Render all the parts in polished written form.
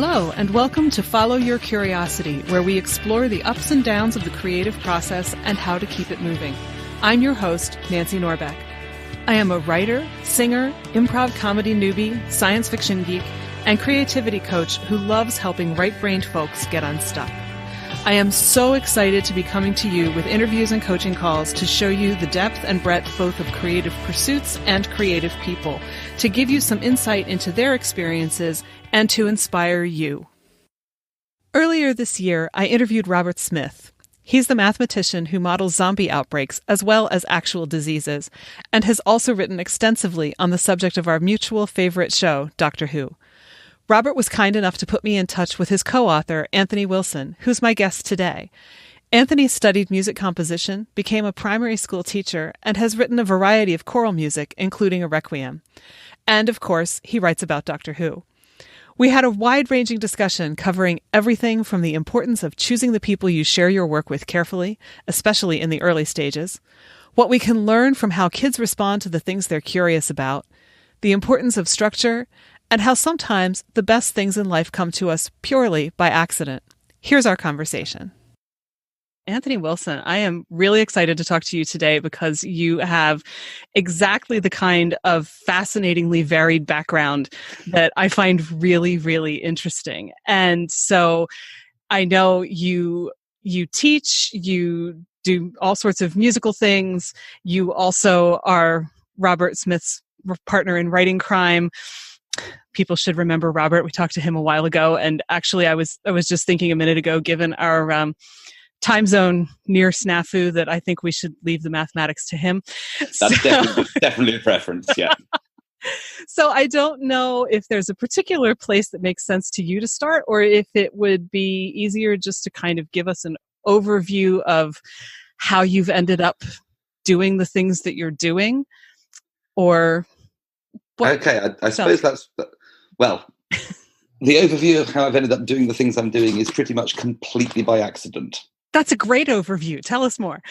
Hello, and welcome to Follow Your Curiosity, where we explore the ups and downs of the creative process and how to keep it moving. I'm your host, Nancy Norbeck. I am a writer, singer, improv comedy newbie, science fiction geek, and creativity coach who loves helping right-brained folks get unstuck. I am so excited to be coming to you with interviews and coaching calls to show you the depth and breadth both of creative pursuits and creative people, to give you some insight into their experiences and to inspire you. Earlier this year, I interviewed Robert Smith. He's the mathematician who models zombie outbreaks as well as actual diseases, and has also written extensively on the subject of our mutual favorite show, Doctor Who. Robert was kind enough to put me in touch with his co-author, Anthony Wilson, who's my guest today. Anthony studied music composition, became a primary school teacher, and has written a variety of choral music, including a requiem. And, of course, he writes about Doctor Who. We had a wide-ranging discussion covering everything from the importance of choosing the people you share your work with carefully, especially in the early stages, what we can learn from how kids respond to the things they're curious about, the importance of structure, and how sometimes the best things in life come to us purely by accident. Here's our conversation. Anthony Wilson, I am really excited to talk to you today because you have exactly the kind of fascinatingly varied background that I find really, really interesting. And so I know you teach, you do all sorts of musical things. You also are Robert Smith's partner in writing crime. People should remember Robert. We talked to him a while ago, and actually, I was just thinking a minute ago, given our time zone near snafu, that I think we should leave the mathematics to him. That's definitely a preference. Yeah. So I don't know if there's a particular place that makes sense to you to start, or if it would be easier just to kind of give us an overview of how you've ended up doing the things that you're doing, or. Okay, I suppose that's, well, the overview of how I've ended up doing the things I'm doing is pretty much completely by accident. That's a great overview. Tell us more.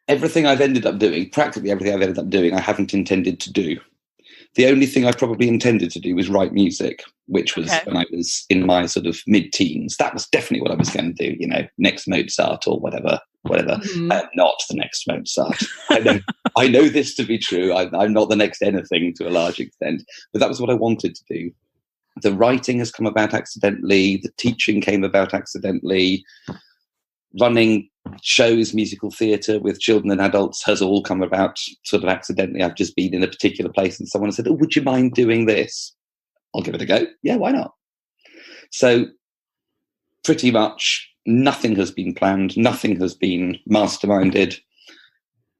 Everything I've ended up doing, practically everything I've ended up doing, I haven't intended to do. The only thing I probably intended to do was write music, which was when I was in my sort of mid-teens. That was definitely what I was going to do, next Mozart or whatever. Mm-hmm. I am not the next Mozart. I know this to be true. I'm not the next anything to a large extent, but that was what I wanted to do. The writing has come about accidentally. The teaching came about accidentally. Running shows, musical theatre with children and adults has all come about sort of accidentally. I've just been in a particular place and someone said, "Oh, would you mind doing this?" I'll give it a go. Yeah, why not? So pretty much nothing has been planned. Nothing has been masterminded.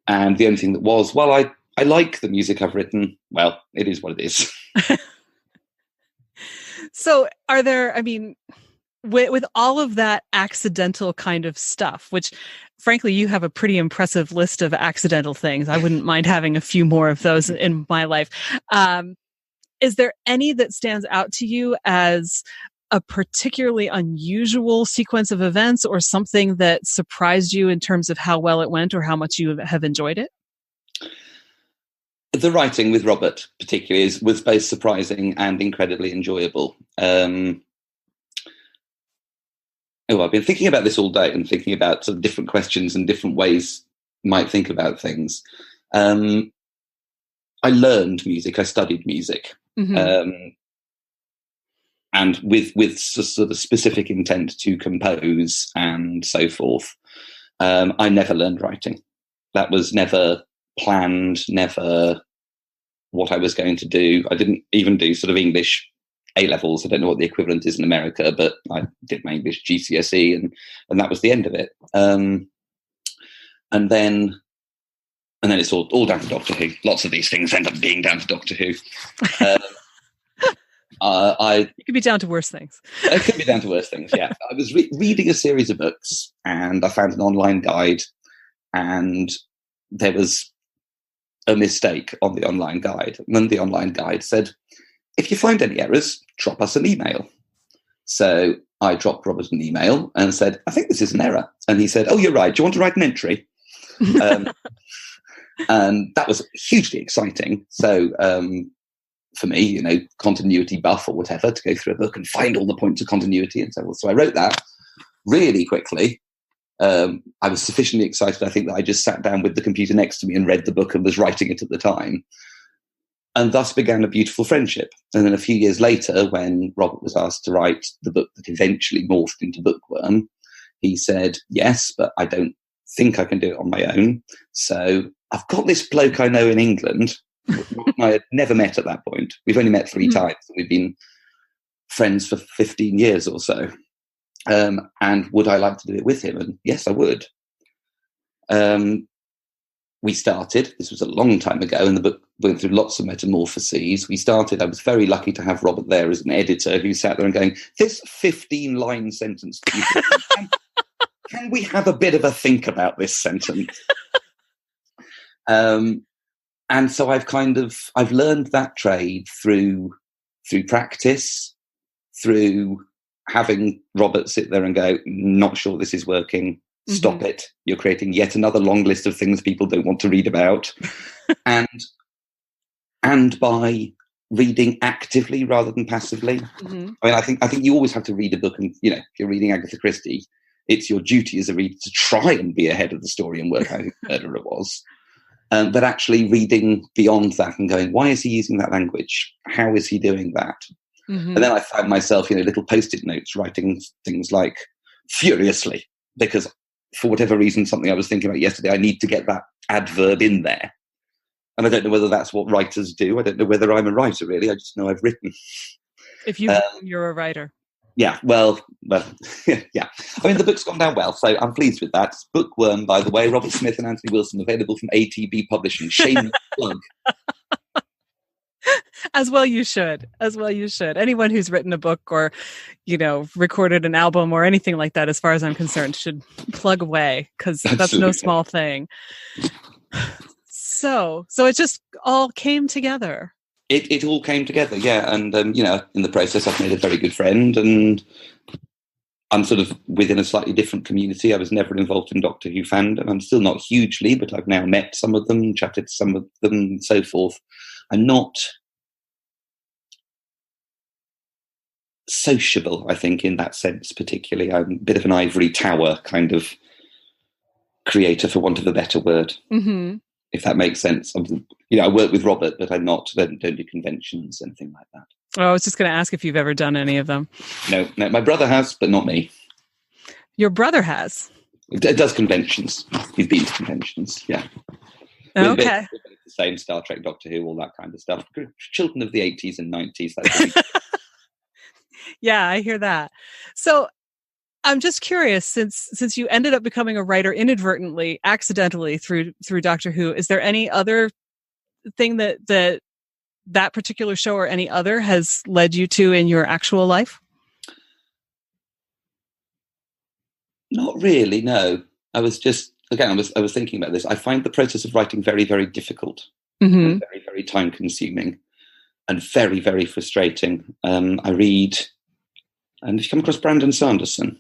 And the only thing that was, well, I like the music I've written. Well, it is what it is. So are there, with all of that accidental kind of stuff, which frankly, you have a pretty impressive list of accidental things. I wouldn't mind having a few more of those in my life. Is there any that stands out to you as a particularly unusual sequence of events, or something that surprised you in terms of how well it went or how much you have enjoyed it? The writing with Robert particularly was both surprising and incredibly enjoyable. I've been thinking about this all day and thinking about sort of different questions and different ways you might think about things. I learned music. I studied music. Mm-hmm. And with sort of specific intent to compose and so forth. I never learned writing. That was never planned, never what I was going to do. I didn't even do sort of English A-levels. I don't know what the equivalent is in America, but I did my English GCSE and that was the end of it. And then it's all down to Doctor Who. Lots of these things end up being down to Doctor Who. It could be down to worse things. It could be down to worse things, yeah. I was reading a series of books and I found an online guide, and there was a mistake on the online guide. And then the online guide said, "If you find any errors, drop us an email." So I dropped Robert an email and said, "I think this is an error." And he said, "Oh, you're right. Do you want to write an entry?" And that was hugely exciting. So for me, continuity buff or whatever, to go through a book and find all the points of continuity and so on. So I wrote that really quickly. I was sufficiently excited, I think, that I just sat down with the computer next to me and read the book and was writing it at the time. And thus began a beautiful friendship. And then a few years later, when Robert was asked to write the book that eventually morphed into BOOKWYRM, he said, yes, but I don't think I can do it on my own. So I've got this bloke I know in England. I had never met at that point. We've only met 3 times. We've been friends for 15 years or so. And would I like to do it with him? And yes, I would. We started, this was a long time ago, and the book went through lots of metamorphoses. I was very lucky to have Robert there as an editor who sat there and going, this 15-line sentence, can we have a bit of a think about this sentence? And so I've learned that trade through practice, through having Robert sit there and go, not sure this is working. Stop it. You're creating yet another long list of things people don't want to read about. and by reading actively rather than passively. I mean, I think you always have to read a book, and if you're reading Agatha Christie, it's your duty as a reader to try and be ahead of the story and work out who the murderer was. But actually reading beyond that and going, why is he using that language? How is he doing that? And then I found myself, little post-it notes writing things like furiously, because for whatever reason, something I was thinking about yesterday, I need to get that adverb in there. And I don't know whether that's what writers do. I don't know whether I'm a writer, really. I just know I've written. If you're a writer. Yeah, well, yeah. I mean, the book's gone down well, so I'm pleased with that. It's BOOKWYRM, by the way, Robert Smith and Anthony Wilson, available from ATB Publishing. Shameless plug. As well you should. Anyone who's written a book or, recorded an album or anything like that, as far as I'm concerned, should plug away, because that's no small thing. So it just all came together. It all came together, yeah. And, in the process, I've made a very good friend, and I'm sort of within a slightly different community. I was never involved in Doctor Who fandom. I'm still not hugely, but I've now met some of them, chatted to some of them, and so forth. I'm not sociable, I think, in that sense, particularly. I'm a bit of an ivory tower kind of creator, for want of a better word, if that makes sense. I work with Robert, but I don't do conventions, anything like that. Oh, I was just going to ask if you've ever done any of them. No, my brother has, but not me. Your brother has? It does conventions. He's been to conventions, yeah. Okay. The same Star Trek, Doctor Who, all that kind of stuff. Children of the 80s and 90s. That's Yeah, I hear that. So I'm just curious, since you ended up becoming a writer inadvertently, accidentally through Doctor Who, is there any other thing that particular show or any other has led you to in your actual life? Not really, no. I was thinking about this. I find the process of writing very, very difficult, and very, very time consuming, and very, very frustrating. I read, and have you come across Brandon Sanderson?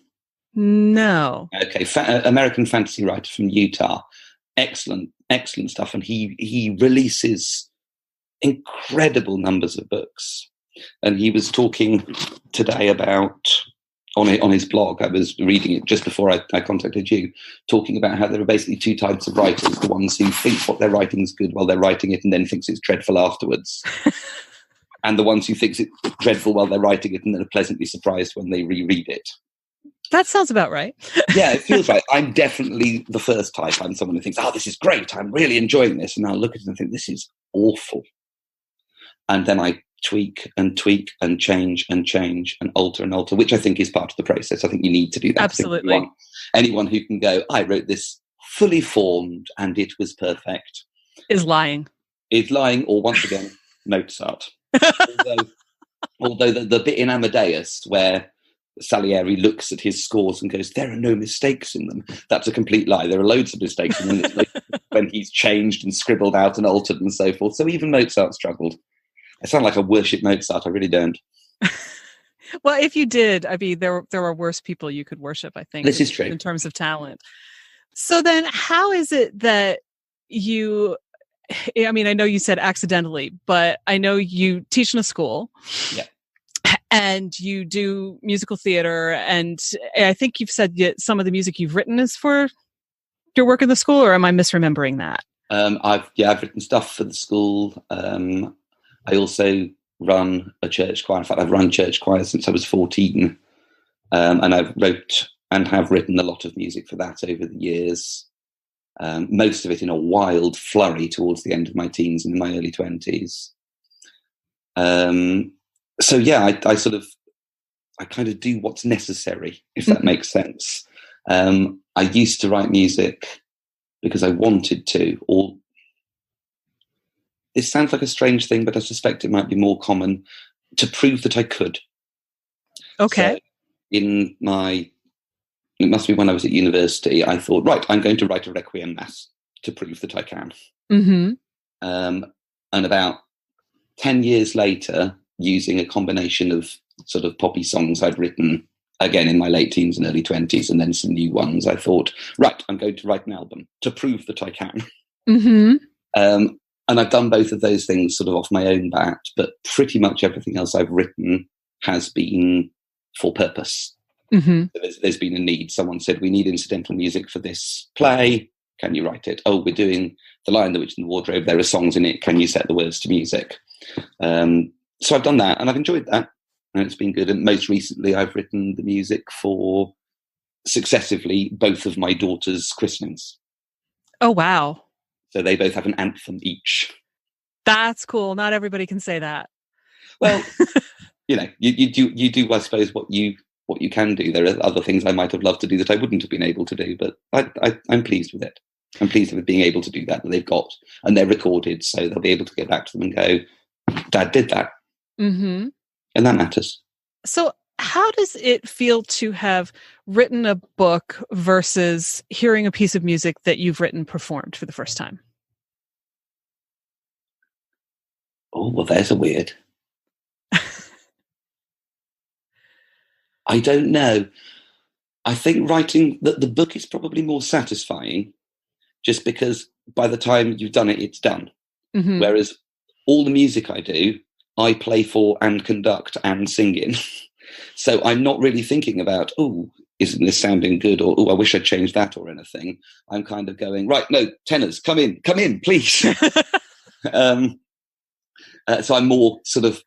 No. Okay, American fantasy writer from Utah. Excellent stuff. And he releases incredible numbers of books. And he was talking today about, on his blog, I was reading it just before I contacted you, talking about how there are basically 2 types of writers: the ones who think what they're writing is good while they're writing it and then thinks it's dreadful afterwards. And the ones who think it's dreadful while they're writing it and then are pleasantly surprised when they reread it. That sounds about right. Yeah, it feels right. I'm definitely the first type. I'm someone who thinks, this is great. I'm really enjoying this. And I'll look at it and think, this is awful. And then I tweak and change and alter, which I think is part of the process. I think you need to do that. Absolutely. Anyone who can go, I wrote this fully formed and it was perfect, is lying. Or once again, Mozart. although the bit in Amadeus where Salieri looks at his scores and goes, there are no mistakes in them, that's a complete lie. There are loads of mistakes in them when he's changed and scribbled out and altered and so forth. So even Mozart struggled. I sound like I worship Mozart. I really don't. Well, if you did, I mean, there are worse people you could worship, I think. This is true. In terms of talent. So then how is it that you I mean, I know you said accidentally, but I know you teach in a school. Yeah. And you do musical theater, and I think you've said that some of the music you've written is for your work in the school, or am I misremembering that? I've written stuff for the school. I also run a church choir. In fact, I've run church choir since I was 14, and I've wrote and have written a lot of music for that over the years. Most of it in a wild flurry towards the end of my teens and my early 20s. So yeah, I kind of do what's necessary, if that makes sense. I used to write music because I wanted to, or this sounds like a strange thing, but I suspect it might be more common, to prove that I could. Okay. So it must be when I was at university, I thought, right, I'm going to write a Requiem Mass to prove that I can. Mm-hmm. And about 10 years later, using a combination of sort of poppy songs I'd written, again in my late teens and early 20s, and then some new ones, I thought, right, I'm going to write an album to prove that I can. Mm-hmm. And I've done both of those things sort of off my own bat, but pretty much everything else I've written has been for purpose. Mm-hmm. So there's been a need. Someone said, we need incidental music for this play. Can you write it? Oh, we're doing The Lion, the Witch and the Wardrobe. There are songs in it. Can you set the words to music? So I've done that, and I've enjoyed that, and it's been good. And most recently, I've written the music for successively both of my daughters' christenings. Oh, wow. So they both have an anthem each. That's cool. Not everybody can say that. Well, you do, I suppose, what you can do. There are other things I might have loved to do that I wouldn't have been able to do, but I'm pleased with it. I'm pleased with being able to do that they've got, and they're recorded, so they'll be able to go back to them and go, Dad did that. Mm-hmm. And that matters. So how does it feel to have written a book versus hearing a piece of music that you've written performed for the first time? Oh, well, there's a weird. I don't know. I think writing the book is probably more satisfying, just because by the time you've done it, it's done. Mm-hmm. Whereas all the music I do, I play for and conduct and sing in. So I'm not really thinking about, oh, isn't this sounding good? Or, oh, I wish I'd changed that or anything. I'm kind of going, right, no, tenors, come in, please. So I'm more sort of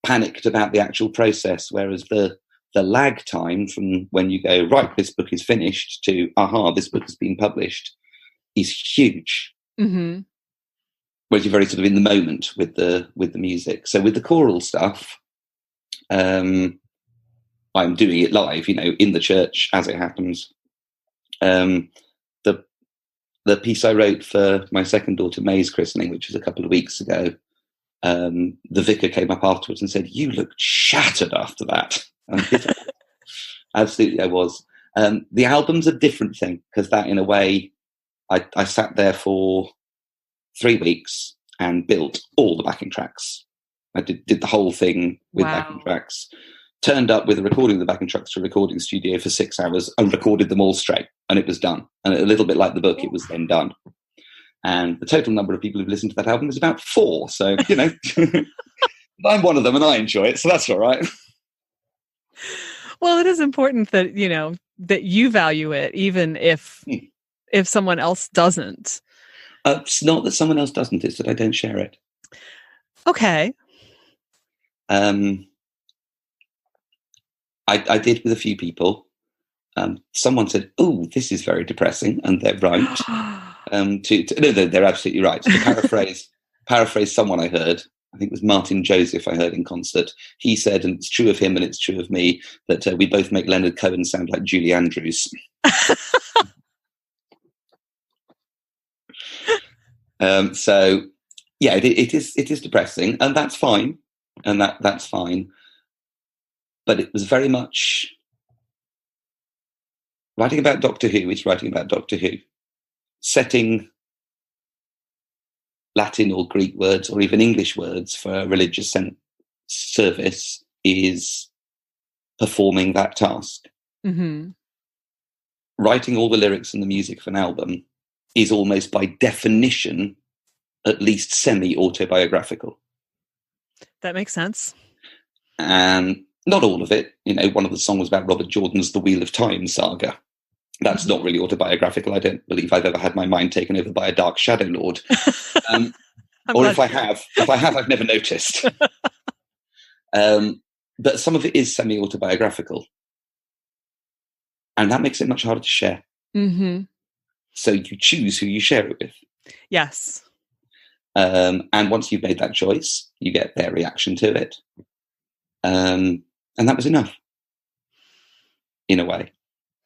panicked about the actual process, whereas the lag time from when you go, right, this book is finished, to, aha, this book has been published, is huge. Mm-hmm. Whereas you're very sort of in the moment with the music. So with the choral stuff, I'm doing it live, in the church as it happens. The piece I wrote for my second daughter May's christening, which was a couple of weeks ago, the vicar came up afterwards and said, "You looked shattered after that." Absolutely, I was. The album's a different thing, because that, in a way, I sat there for 3 weeks and built all the backing tracks. I did the whole thing with backing tracks. Turned up with a recording of the backing tracks to a recording studio for 6 hours and recorded them all straight, and it was done. And a little bit like the book, it was then done. And the total number of people who've listened to that album is about 4. So, I'm one of them and I enjoy it, so that's all right. Well, it is important that, that you value it, even if someone else doesn't. It's not that someone else doesn't, it's that I don't share it. Okay. I did with a few people. Someone said, "Oh, this is very depressing," and they're right. No, they're absolutely right. To paraphrase someone I heard, I think it was Martin Joseph I heard in concert. He said, and it's true of him and it's true of me, that we both make Leonard Cohen sound like Julie Andrews. So, yeah, it is depressing, and that's fine, and that's fine. But it was very much writing about Doctor Who. It's writing about Doctor Who. Setting Latin or Greek words or even English words for a religious service is performing that task. Mm-hmm. Writing all the lyrics and the music of an album is almost by definition at least semi-autobiographical. That makes sense. And not all of it. One of the songs was about Robert Jordan's The Wheel of Time saga. That's not really autobiographical. I don't believe I've ever had my mind taken over by a dark shadow lord. Or if I have, I've never noticed. But some of it is semi-autobiographical. And that makes it much harder to share. Mm-hmm. So you choose who you share it with. Yes. And once you've made that choice, you get their reaction to it. And that was enough, in a way.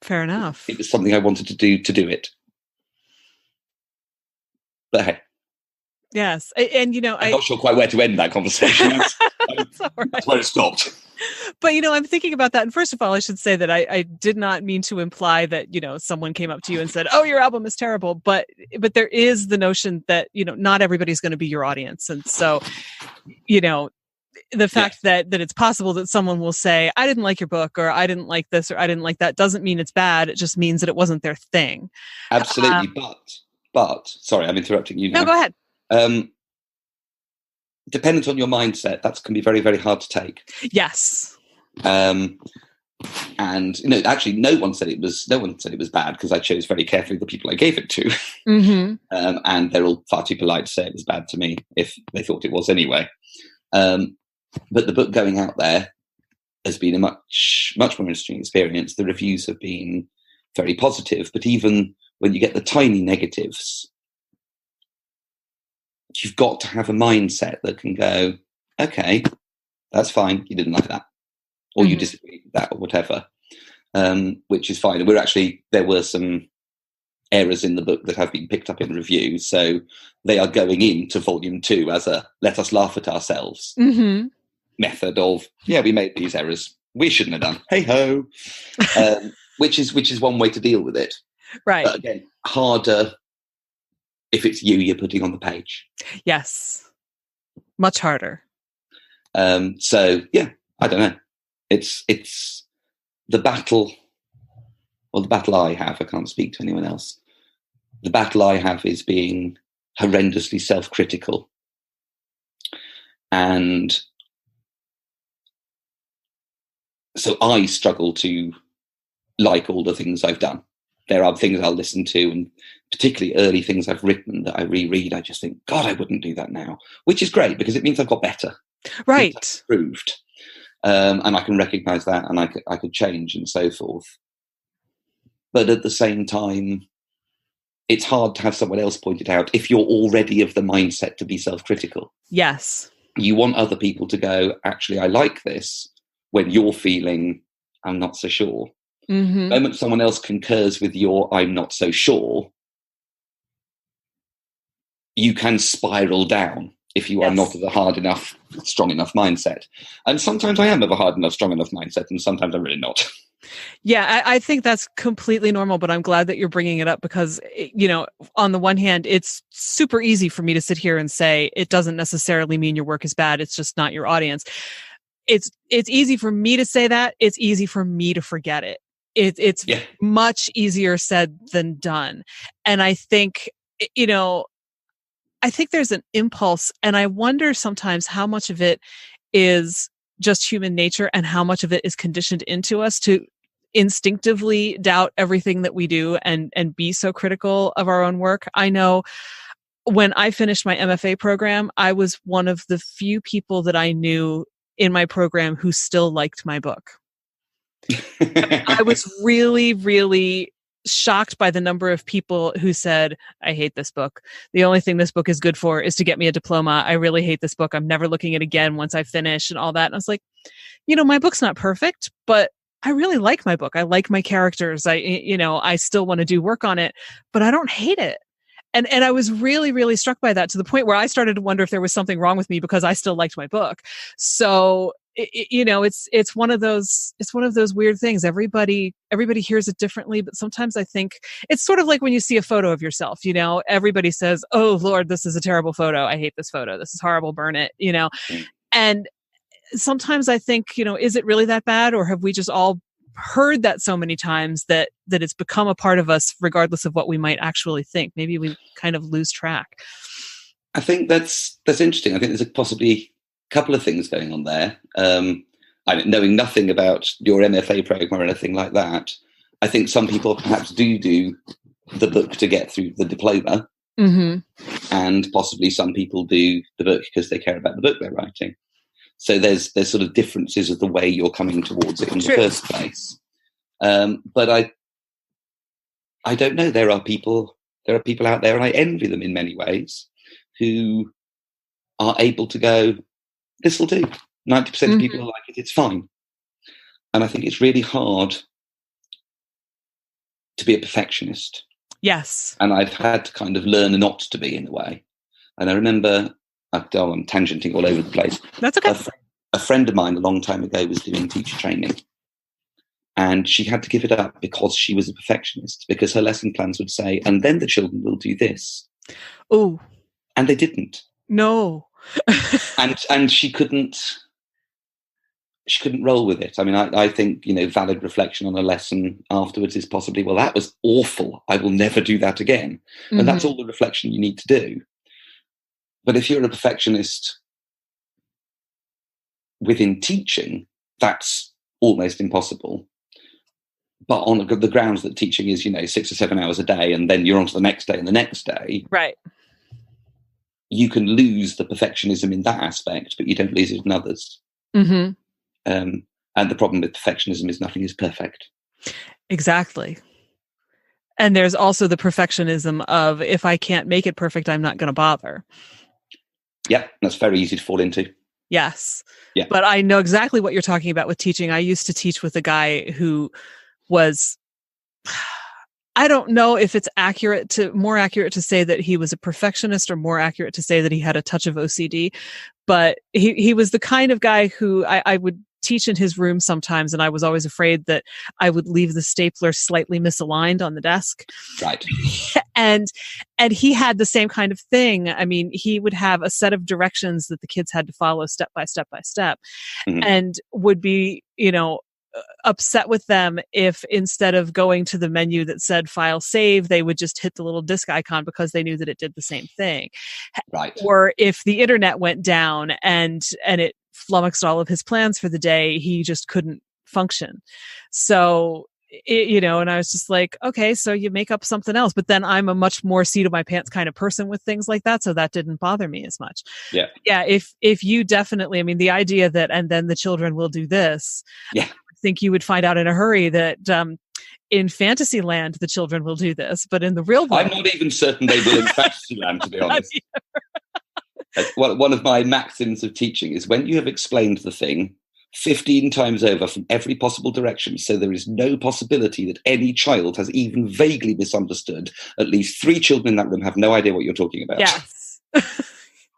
Fair enough. It was something I wanted to do it. But hey. Yes. And I'm not sure quite where to end that conversation. That's where it stopped. But, I'm thinking about that. And first of all, I should say that I did not mean to imply that, someone came up to you and said, oh, your album is terrible. But there is the notion that, not everybody's going to be your audience. And so, the fact that it's possible that someone will say, I didn't like your book, or I didn't like this, or I didn't like that, doesn't mean it's bad. It just means that it wasn't their thing. Absolutely. But sorry, I'm interrupting you now. No, go ahead. Dependent on your mindset, that can be very, very hard to take. Yes. And actually, no one said it was bad, because I chose very carefully the people I gave it to. Mm-hmm. And they're all far too polite to say it was bad to me if they thought it was anyway. But the book going out there has been a much, much more interesting experience. The reviews have been very positive, but even when you get the tiny negatives, you've got to have a mindset that can go, okay, that's fine. You didn't like that, or you disagreed with that, or whatever, which is fine. And there were some errors in the book that have been picked up in reviews. So they are going into volume 2 as a let us laugh at ourselves method of, we made these errors. We shouldn't have done. Hey ho. Which is one way to deal with it. Right. But again, harder if it's you're putting on the page. Yes. Much harder. So I don't know. It's the battle. Well, the battle I have, I can't speak to anyone else. The battle I have is being horrendously self-critical. And so I struggle to like all the things I've done. There are things I'll listen to, and particularly early things I've written that I reread. I just think, God, I wouldn't do that now, which is great because it means I've got better. Right. I've improved. And I can recognize that, and I could change and so forth. But at the same time, it's hard to have someone else point it out if you're already of the mindset to be self-critical. Yes. You want other people to go, actually, I like this, when you're feeling, I'm not so sure. The moment someone else concurs with your I'm not so sure, you can spiral down if you are not of a hard enough, strong enough mindset. And sometimes I am of a hard enough, strong enough mindset, and sometimes I'm really not. Yeah, I think that's completely normal, but I'm glad that you're bringing it up because, on the one hand, it's super easy for me to sit here and say it doesn't necessarily mean your work is bad. It's just not your audience. It's easy for me to say that. It's easy for me to forget it. It's much easier said than done. And I think, there's an impulse, and I wonder sometimes how much of it is just human nature and how much of it is conditioned into us to instinctively doubt everything that we do and be so critical of our own work. I know when I finished my MFA program, I was one of the few people that I knew in my program who still liked my book. I was really, really shocked by the number of people who said, I hate this book. The only thing this book is good for is to get me a diploma. I really hate this book. I'm never looking at it again once I finish and all that. And I was like, my book's not perfect, but I really like my book. I like my characters. I still want to do work on it, but I don't hate it. And I was really, really struck by that to the point where I started to wonder if there was something wrong with me because I still liked my book. So, it's one of those weird things. Everybody hears it differently, but sometimes I think it's sort of like when you see a photo of yourself, everybody says, oh Lord, this is a terrible photo. I hate this photo. This is horrible. Burn it, and sometimes I think, is it really that bad? Or have we just all heard that so many times that it's become a part of us regardless of what we might actually think? Maybe we kind of lose track. I think that's interesting. I think there's possibly a couple of things going on there. Knowing nothing about your MFA program or anything like that, I think some people perhaps do the book to get through the diploma, and possibly some people do the book because they care about the book they're writing. So there's sort of differences of the way you're coming towards it in the first place. But I don't know. There are people out there, and I envy them in many ways, who are able to go, this will do. 90% of people are like it, it's fine. And I think it's really hard to be a perfectionist. Yes. And I've had to kind of learn not to be, in a way. And I remember, I'm tangenting all over the place. That's okay. A friend of mine a long time ago was doing teacher training. And she had to give it up because she was a perfectionist, because her lesson plans would say, and then the children will do this. Oh. And they didn't. No. and she couldn't roll with it. I mean, I think, valid reflection on a lesson afterwards is possibly, well, that was awful. I will never do that again. And that's all the reflection you need to do. But if you're a perfectionist within teaching, that's almost impossible. But on the grounds that teaching is, 6 or 7 hours a day, and then you're on to the next day and the next day. Right. You can lose the perfectionism in that aspect, but you don't lose it in others. And the problem with perfectionism is nothing is perfect. Exactly. And there's also the perfectionism of, if I can't make it perfect, I'm not going to bother. Yeah, that's very easy to fall into. Yes. Yeah. But I know exactly what you're talking about with teaching. I used to teach with a guy who was, I don't know if it's more accurate to say that he was a perfectionist, or more accurate to say that he had a touch of OCD. But he was the kind of guy who I would teach in his room sometimes, and I was always afraid that I would leave the stapler slightly misaligned on the desk. Right. And he had the same kind of thing. I mean, he would have a set of directions that the kids had to follow step by step by step, and would be, upset with them if, instead of going to the menu that said file save, they would just hit the little disk icon because they knew that it did the same thing. Right. Or if the internet went down and it flummoxed all of his plans for the day, he just couldn't function. So, and I was just like, okay, so you make up something else. But then I'm a much more seat of my pants kind of person with things like that. So that didn't bother me as much. Yeah. Yeah. If you definitely, I mean, the idea that, and then the children will do this. Yeah. I think you would find out in a hurry that, in Fantasyland, the children will do this, but in the real world, I'm not even certain they will in Fantasyland, to be honest. One of my maxims of teaching is, when you have explained the thing 15 times over from every possible direction, so there is no possibility that any child has even vaguely misunderstood, at least 3 children in that room have no idea what you're talking about. Yes.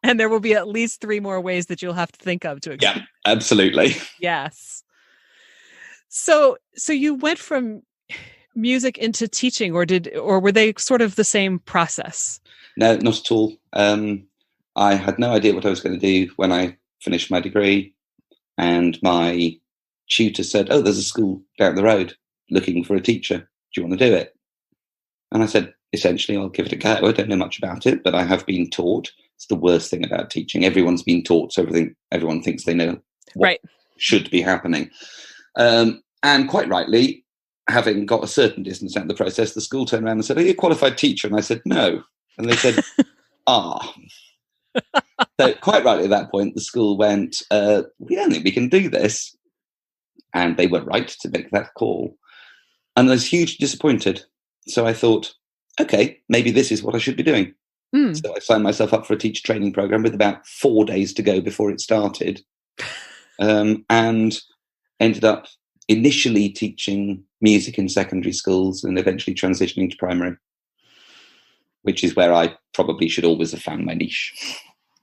And there will be at least 3 more ways that you'll have to think of to explain. Yeah, absolutely. Yes. So you went from music into teaching, or were they sort of the same process? No, not at all. I had no idea what I was going to do when I finished my degree, and my tutor said, "Oh, there's a school down the road looking for a teacher. Do you want to do it?" And I said, essentially, I'll give it a go. I don't know much about it, but I have been taught. It's the worst thing about teaching. Everyone's been taught, so everyone thinks they know what should be happening. And quite rightly, having got a certain distance out of the process, the school turned around and said, "Are you a qualified teacher?" And I said, "No." And they said, "Ah." So quite rightly at that point, the school went, "We don't think we can do this." And they were right to make that call. And I was hugely disappointed. So I thought, okay, maybe this is what I should be doing. So I signed myself up for a teacher training program with about 4 days to go before it started. And ended up initially teaching music in secondary schools and eventually transitioning to primary, which is where I probably should always have found my niche.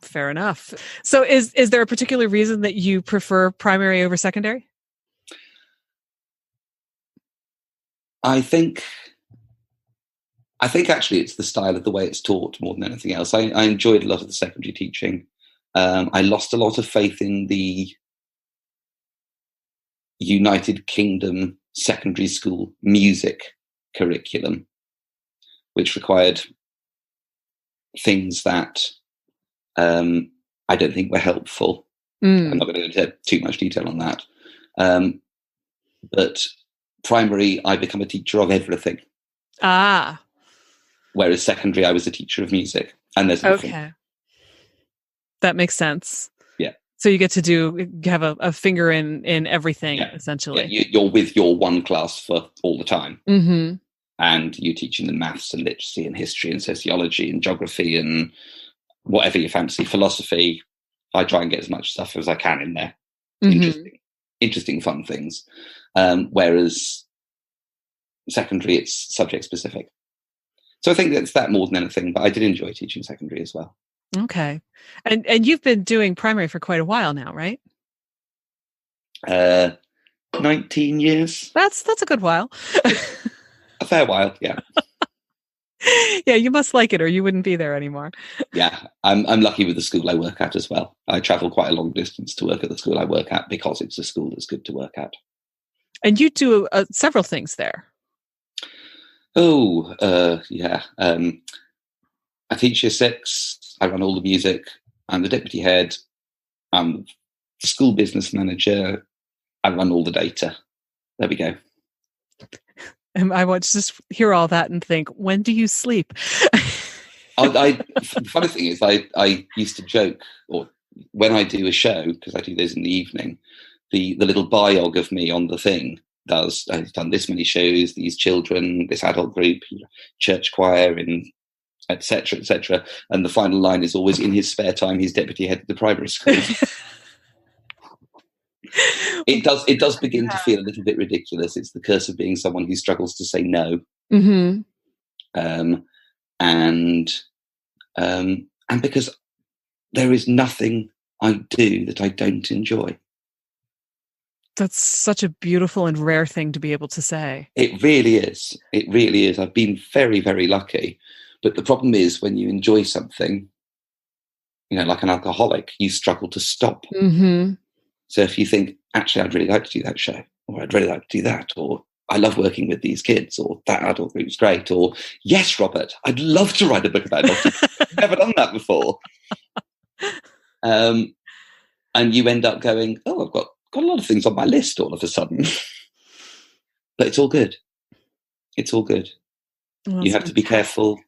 Fair enough. So is there a particular reason that you prefer primary over secondary? I think actually it's the style of the way it's taught more than anything else. I enjoyed a lot of the secondary teaching. I lost a lot of faith in the United Kingdom secondary school music curriculum, which required things that I don't think were helpful. I'm not going to go into too much detail on that. But primary, I become a teacher of everything. Whereas secondary, I was a teacher of music. And there's okay. That makes sense. Yeah. So you get to have a finger in everything, essentially. Yeah, you're with your one class for all the time. Mm-hmm. And you're teaching them maths and literacy and history and sociology and geography and whatever you fancy, philosophy. I try and get as much stuff as I can in there. Interesting, fun things. Whereas secondary, it's subject specific. So I think that's that more than anything, but I did enjoy teaching secondary as well. Okay. And you've been doing primary for quite a while now, right? 19 years. That's a good while. A fair while, yeah. Yeah, you must like it or you wouldn't be there anymore. Yeah, I'm lucky with the school I work at as well. I travel quite a long distance to work at the school I work at because it's a school that's good to work at. And you do several things there. Yeah. I teach year 6. I run all the music. I'm the deputy head. I'm the school business manager. I run all the data. There we go. And I want to just hear all that and think, when do you sleep? The funny thing is, I used to joke, or when I do a show, because I do those in the evening, the little biog of me on the thing I've done this many shows, these children, this adult group, church choir, and etc., etc. And the final line is always, in his spare time, he's deputy head of the primary school. It does begin to feel a little bit ridiculous. It's the curse of being someone who struggles to say no. Mm-hmm. And because there is nothing I do that I don't enjoy. That's such a beautiful and rare thing to be able to say. It really is. It really is. I've been very, very lucky. But the problem is when you enjoy something, like an alcoholic, you struggle to stop. Mm-hmm. So if you think, actually, I'd really like to do that show, or I'd really like to do that, or I love working with these kids, or that adult group's great, or yes, Robert, I'd love to write a book about it. I've never done that before. And you end up going, oh, I've got a lot of things on my list all of a sudden. But it's all good. It's all good. Well, you have to be careful.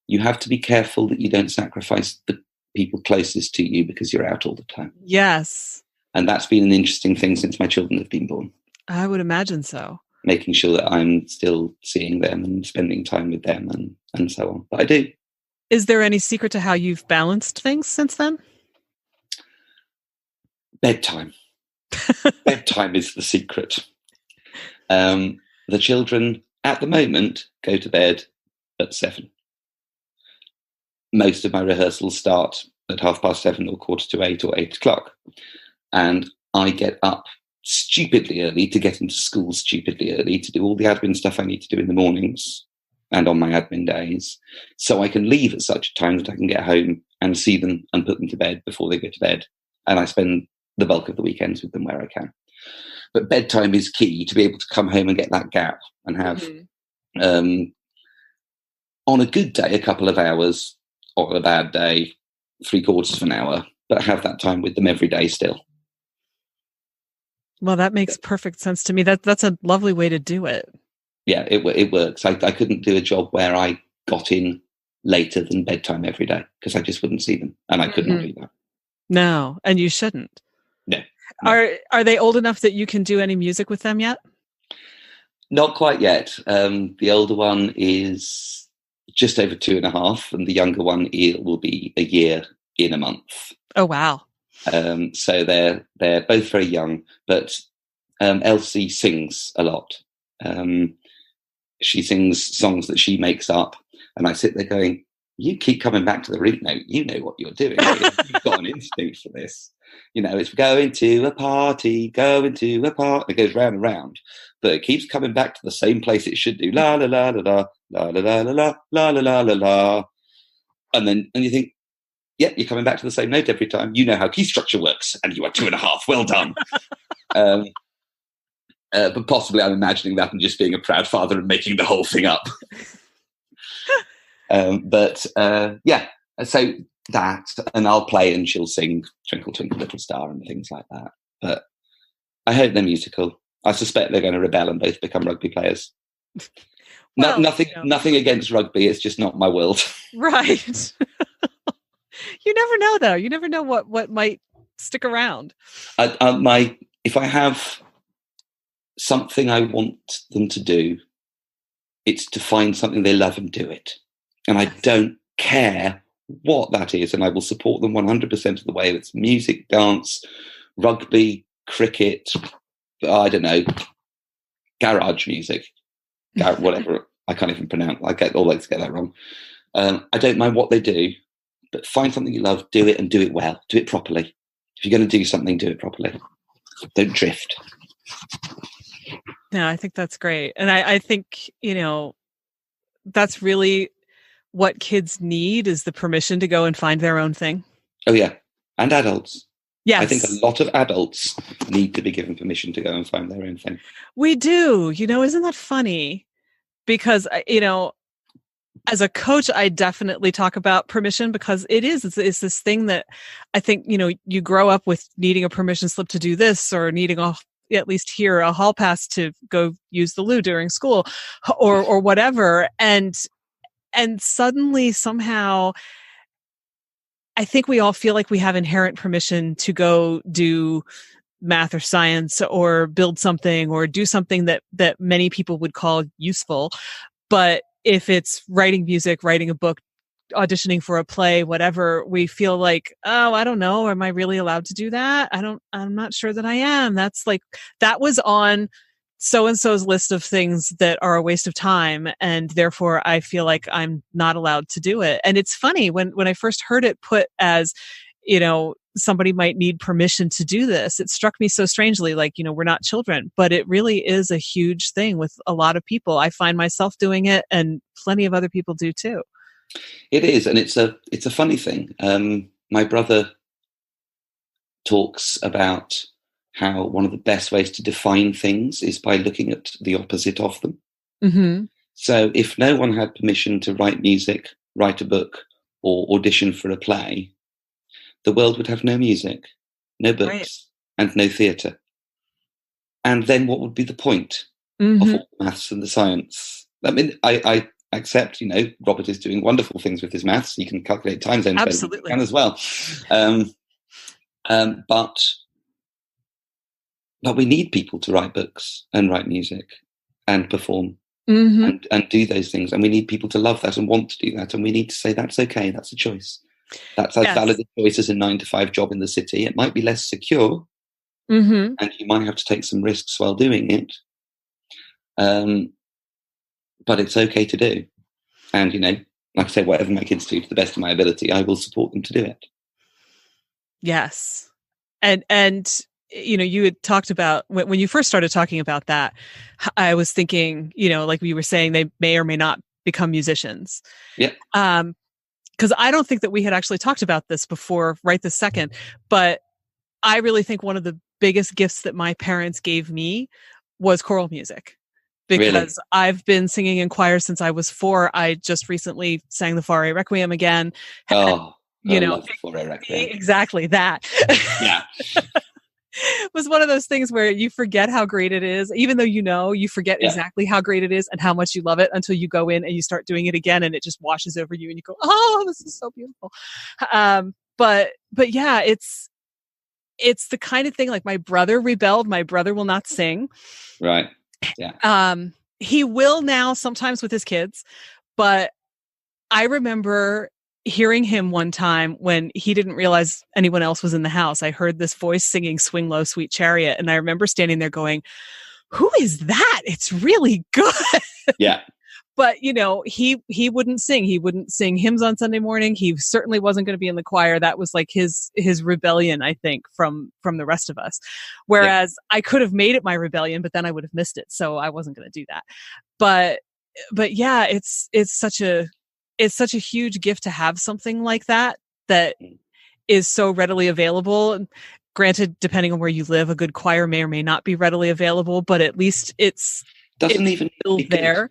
You have to be careful that you don't sacrifice the people closest to you because you're out all the time. Yes. And that's been an interesting thing since my children have been born. I would imagine so. Making sure that I'm still seeing them and spending time with them and so on. But I do. Is there any secret to how you've balanced things since then? Bedtime. Bedtime is the secret. The children, at the moment, go to bed at 7. Most of my rehearsals start at 7:30 or 7:45 or 8 o'clock. And I get up stupidly early to get into school stupidly early to do all the admin stuff I need to do in the mornings and on my admin days. So I can leave at such a time that I can get home and see them and put them to bed before they go to bed. And I spend the bulk of the weekends with them where I can. But bedtime is key to be able to come home and get that gap and have, on a good day, a couple of hours, or on a bad day, 3/4 of an hour, but have that time with them every day still. Well, that makes perfect sense to me. That's a lovely way to do it. Yeah, it works. I couldn't do a job where I got in later than bedtime every day because I just wouldn't see them, and I could not do that. No, and you shouldn't. No. Are they old enough that you can do any music with them yet? Not quite yet. The older one is just over 2.5, and the younger one will be a year in a month. Oh wow! So they're both very young, but Elsie sings a lot. She sings songs that she makes up, and I sit there going, "You keep coming back to the root note. You know what you're doing. You've got an instinct for this. It's going to a party, going to a party." It goes round and round, but it keeps coming back to the same place it should do. La la la la la la la la la la la la la la. And you think, yeah, you're coming back to the same note every time. You know how key structure works, and you are 2.5. Well done. But possibly I'm imagining that and just being a proud father and making the whole thing up. Yeah. So that, and I'll play and she'll sing Twinkle Twinkle Little Star and things like that. But I hope they're musical. I suspect they're going to rebel and both become rugby players. Well, nothing against rugby. It's just not my world. Right. You never know, though. You never know what might stick around. If I have something I want them to do, it's to find something they love and do it. And I don't care what that is, and I will support them 100% of the way. It's music, dance, rugby, cricket, I don't know, garage music, whatever. I can't even pronounce. I always get that wrong. I don't mind what they do, but find something you love, do it, and do it well. Do it properly. If you're going to do something, do it properly. Don't drift. No, I think that's great. And I think, that's really what kids need, is the permission to go and find their own thing. Oh, yeah. And adults. Yes. I think a lot of adults need to be given permission to go and find their own thing. We do. Isn't that funny? Because, as a coach, I definitely talk about permission, because it's this thing that I think, you grow up with needing a permission slip to do this, or needing at least here a hall pass to go use the loo during school, or whatever. And suddenly somehow I think we all feel like we have inherent permission to go do math or science, or build something, or do something that many people would call useful. But if it's writing music, writing a book, auditioning for a play, whatever, we feel like, oh, I don't know, am I really allowed to do that? I'm not sure that I am. That was on so-and-so's list of things that are a waste of time, and therefore I feel like I'm not allowed to do it. And it's funny, when I first heard it put as, somebody might need permission to do this, it struck me so strangely, like, we're not children, but it really is a huge thing with a lot of people. I find myself doing it, and plenty of other people do too. It is, and it's a funny thing. My brother talks about how one of the best ways to define things is by looking at the opposite of them. Mm-hmm. So if no one had permission to write music, write a book, or audition for a play, the world would have no music, no books, right, and no theatre. And then what would be the point of all the maths and the science? I mean, I accept, Robert is doing wonderful things with his maths. You can calculate time zones. Absolutely. As well. But we need people to write books and write music and perform and do those things. And we need people to love that and want to do that. And we need to say, that's okay. That's a choice. That's as valid a choice as a 9-to-5 job in the city. It might be less secure, and you might have to take some risks while doing it. But it's okay to do. And, like I say, whatever my kids do to the best of my ability, I will support them to do it. Yes. And you had talked about, when you first started talking about that, I was thinking, like we were saying, they may or may not become musicians. Yeah. Because I don't think that we had actually talked about this before right this second, but I really think one of the biggest gifts that my parents gave me was choral music. Because really? I've been singing in choir since I was 4. I just recently sang the Fauré Requiem again. Oh, I love the Fauré Requiem. Exactly that. Yeah. It was one of those things where you forget how great it is, even though you forget exactly how great it is and how much you love it, until you go in and you start doing it again, and it just washes over you, and you go, "Oh, this is so beautiful." But yeah, it's the kind of thing, like, my brother rebelled. My brother will not sing. Right. Yeah. He will now sometimes with his kids, but I remember hearing him one time when he didn't realize anyone else was in the house. I heard this voice singing "Swing Low, Sweet Chariot," and I remember standing there going, "Who is that? It's really good." Yeah. But, he wouldn't sing. He wouldn't sing hymns on Sunday morning. He certainly wasn't going to be in the choir. That was like his rebellion, I think, from the rest of us. Whereas I could have made it my rebellion, but then I would have missed it. So I wasn't going to do that. But yeah, it's such a huge gift to have something like that is so readily available. Granted, depending on where you live, a good choir may or may not be readily available, but at least it's still there.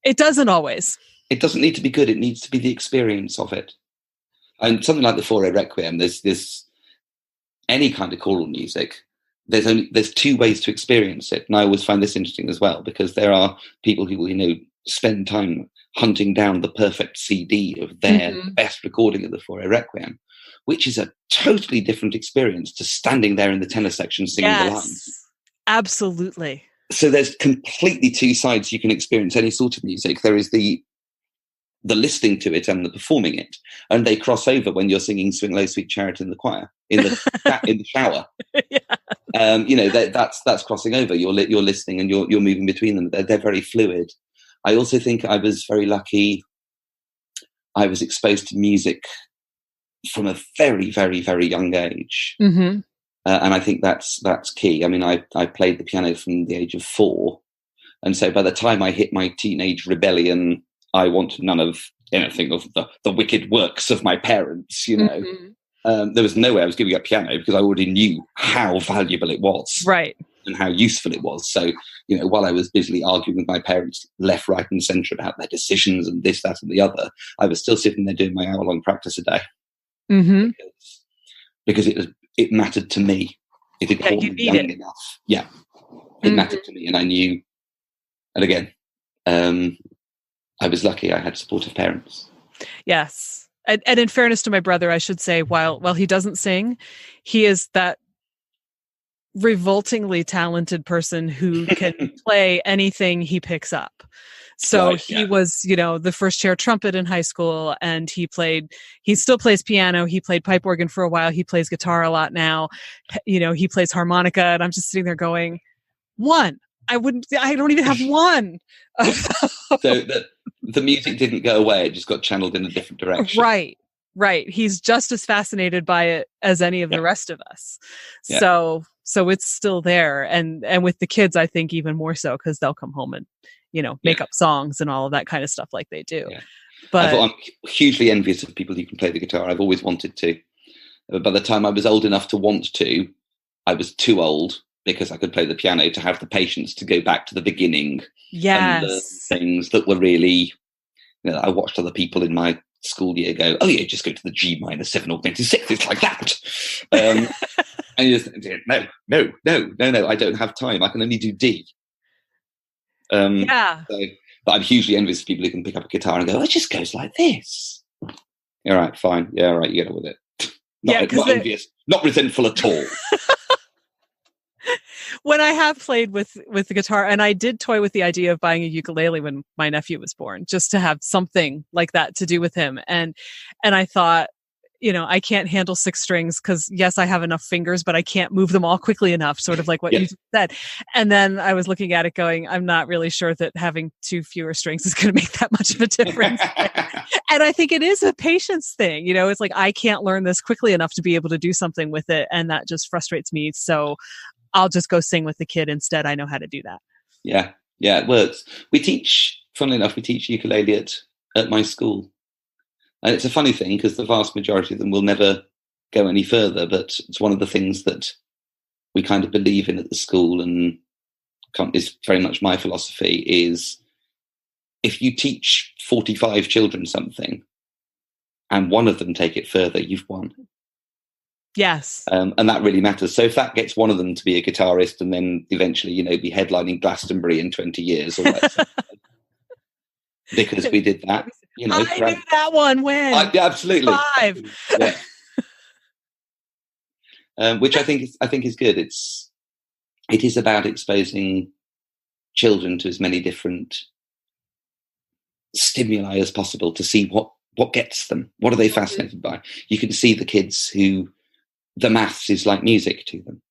It doesn't always. It doesn't need to be good. It needs to be the experience of it. And something like the Fauré Requiem, there's any kind of choral music. There's two ways to experience it, and I always find this interesting as well, because there are people who will, spend time hunting down the perfect CD of their best recording of the Fauré Requiem, which is a totally different experience to standing there in the tenor section singing the lines. Absolutely. So there's completely two sides you can experience any sort of music. There is the listening to it and the performing it, and they cross over when you're singing "Swing Low, Sweet Chariot" in the choir in the shower. That's crossing over. You're listening and you're moving between them. They're very fluid. I also think I was very lucky. I was exposed to music from a very, very, very young age, and I think that's key. I mean, I played the piano from the age of 4, and so by the time I hit my teenage rebellion, I wanted none of anything of the wicked works of my parents. There was no way I was giving up piano, because I already knew how valuable it was, right, and how useful it was. So, while I was busily arguing with my parents left, right, and centre about their decisions and this, that, and the other, I was still sitting there doing my hour-long practice a day, because it mattered to me. It had caught me young enough. Yeah, it mattered to me, and I knew. And again, I was lucky I had supportive parents. Yes. And in fairness to my brother, I should say, while he doesn't sing, he is that revoltingly talented person who can play anything he picks up. So he was, the first chair trumpet in high school, and he still plays piano. He played pipe organ for a while. He plays guitar a lot now. He plays harmonica, and I'm just sitting there going, one. I don't even have one. So the music didn't go away. It just got channeled in a different direction. Right. He's just as fascinated by it as any of the rest of us. Yeah. So it's still there. And with the kids, I think even more so, because they'll come home and, make up songs and all of that kind of stuff like they do. Yeah. But I'm hugely envious of people who can play the guitar. I've always wanted to. But by the time I was old enough to want to, I was too old, because I could play the piano, to have the patience to go back to the beginning. Yes. And learn things that were really, I watched other people in my school year go, oh yeah, just go to the G minor 7 augmented 6. It's like that. And you just no, I don't have time. I can only do D. But I'm hugely envious of people who can pick up a guitar and go, it just goes like this. All right, fine. Yeah, all right, you get on with it. Not envious, not resentful at all. When I have played with the guitar, and I did toy with the idea of buying a ukulele when my nephew was born, just to have something like that to do with him. And I thought, I can't handle 6 strings, because yes, I have enough fingers, but I can't move them all quickly enough, sort of like what you said. And then I was looking at it going, I'm not really sure that having 2 fewer strings is going to make that much of a difference. And I think it is a patience thing. It's like, I can't learn this quickly enough to be able to do something with it. And that just frustrates me. So I'll just go sing with the kid instead. I know how to do that. Yeah, it works. Funnily enough, we teach ukulele at my school. And it's a funny thing, because the vast majority of them will never go any further, but it's one of the things that we kind of believe in at the school, and is very much my philosophy, is if you teach 45 children something and one of them take it further, you've won. Yes. And that really matters. So if that gets one of them to be a guitarist and then eventually, be headlining Glastonbury in 20 years or whatever, because we did that, I knew that one when. Absolutely. 5. Yeah. Which I think is good. It is about exposing children to as many different stimuli as possible to see what gets them. What are they fascinated by? You can see the kids who the maths is like music to them.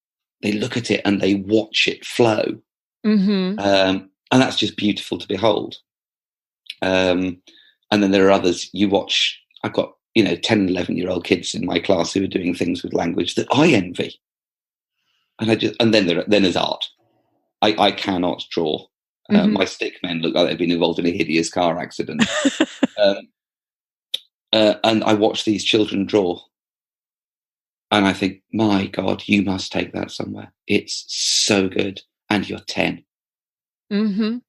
They look at it and they watch it flow. And that's just beautiful to behold. And then there are others you watch. I've got, 10 and 11-year-old kids in my class who are doing things with language that I envy. And then there's art. I cannot draw. My stick men look like they've been involved in a hideous car accident. And I watch these children draw. And I think, my God, you must take that somewhere. It's so good. And you're 10. And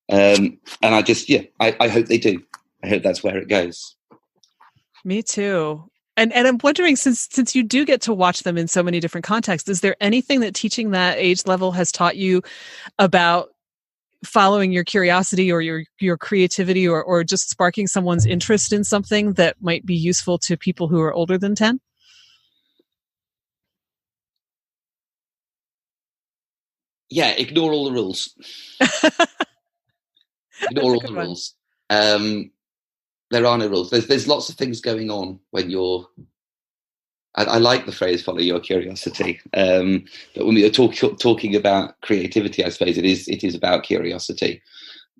I just, I hope they do. I hope that's where it goes. Me too. And I'm wondering, since you do get to watch them in so many different contexts, is there anything that teaching that age level has taught you about following your curiosity or your creativity, or just sparking someone's interest in something that might be useful to people who are older than 10? Yeah, ignore all the rules. Ignore all the rules. There are no rules. There's lots of things going on when you're. I like the phrase "follow your curiosity," but when we are talking about creativity, I suppose it is about curiosity.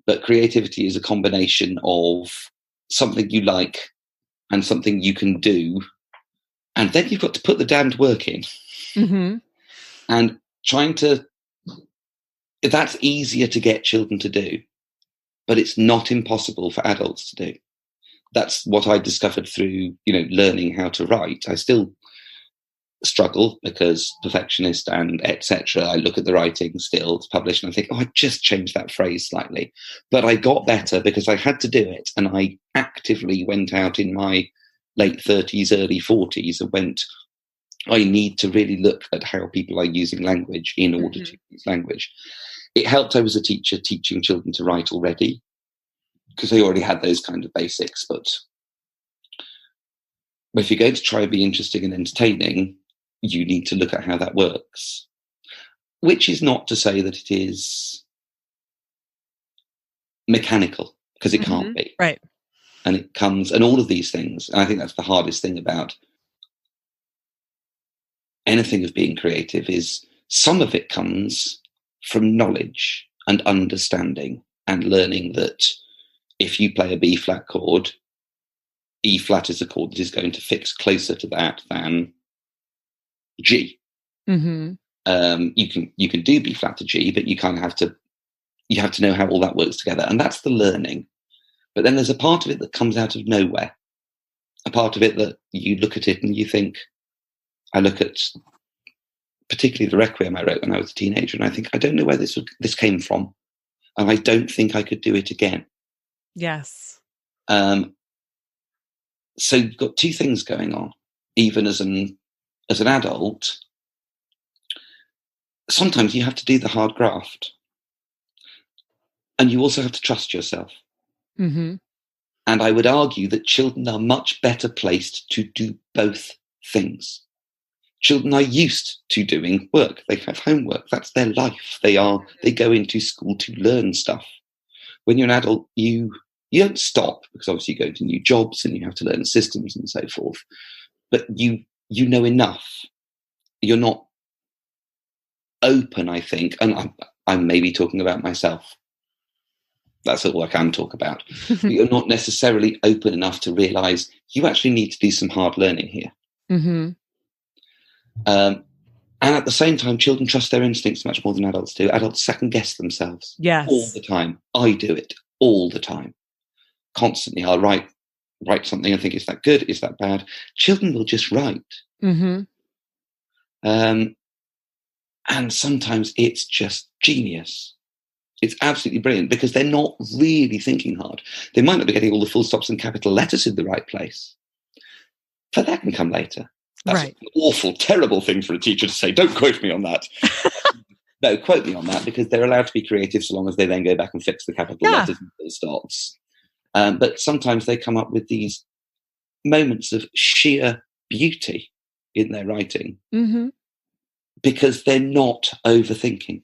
But creativity is a combination of something you like and something you can do, and then you've got to put the damned work in. Mm-hmm. And trying to. That's easier to get children to do, but it's not impossible for adults to do. That's what I discovered through, learning how to write. I still struggle because perfectionist and etc. I look at the writing still to publish and I think, I just changed that phrase slightly. But I got better because I had to do it. And I actively went out in my late 30s, early 40s and went, I need to really look at how people are using language in order to use language. It helped I was a teacher teaching children to write already, because they already had those kind of basics. But if you're going to try and be interesting and entertaining, you need to look at how that works, which is not to say that it is mechanical, because it can't be. Right. And it comes, and all of these things, and I think that's the hardest thing about anything of being creative, is some of it comes from knowledge and understanding and learning that if you play a B flat chord, E flat is a chord that is going to fix closer to that than G. Mm-hmm. You can do B flat to G, but you have to know how all that works together, and that's the learning. But then there's a part of it that comes out of nowhere, a part of it that you look at it and you think. I look at particularly the Requiem I wrote when I was a teenager, and I think, I don't know where this came from, and I don't think I could do it again. Yes. So you've got two things going on. Even as an adult, sometimes you have to do the hard graft, and you also have to trust yourself. Mm-hmm. And I would argue that children are much better placed to do both things. Children are used to doing work. They have homework. That's their life. They go into school to learn stuff. When you're an adult, you don't stop, because obviously you go to new jobs and you have to learn systems and so forth. But you know enough. You're not open, I think, and I'm maybe talking about myself. That's all I can talk about. But you're not necessarily open enough to realise you actually need to do some hard learning here. Mm-hmm. And at the same time, children trust their instincts much more than adults do. Adults second guess themselves all the time. I do it all the time, constantly. I'll write something and think, is that good? Is that bad? Children will just write. Mm-hmm. And sometimes it's just genius. It's absolutely brilliant because they're not really thinking hard. They might not be getting all the full stops and capital letters in the right place, but that can come later. That's right. An awful, terrible thing for a teacher to say. Don't quote me on that. No, quote me on that, because they're allowed to be creative so long as they then go back and fix the capital letters and full stops. But sometimes they come up with these moments of sheer beauty in their writing because they're not overthinking.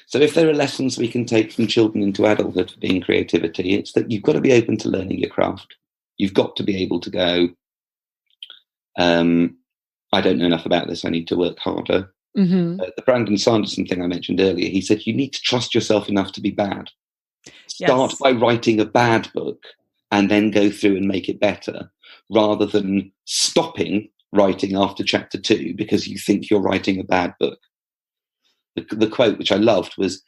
So if there are lessons we can take from children into adulthood for being creativity, it's that you've got to be open to learning your craft. You've got to be able to go, I don't know enough about this, I need to work harder. The Brandon Sanderson thing I mentioned earlier, he said you need to trust yourself enough to be bad. Start by writing a bad book and then go through and make it better, rather than stopping writing after chapter 2 because you think you're writing a bad book. The quote, which I loved, was,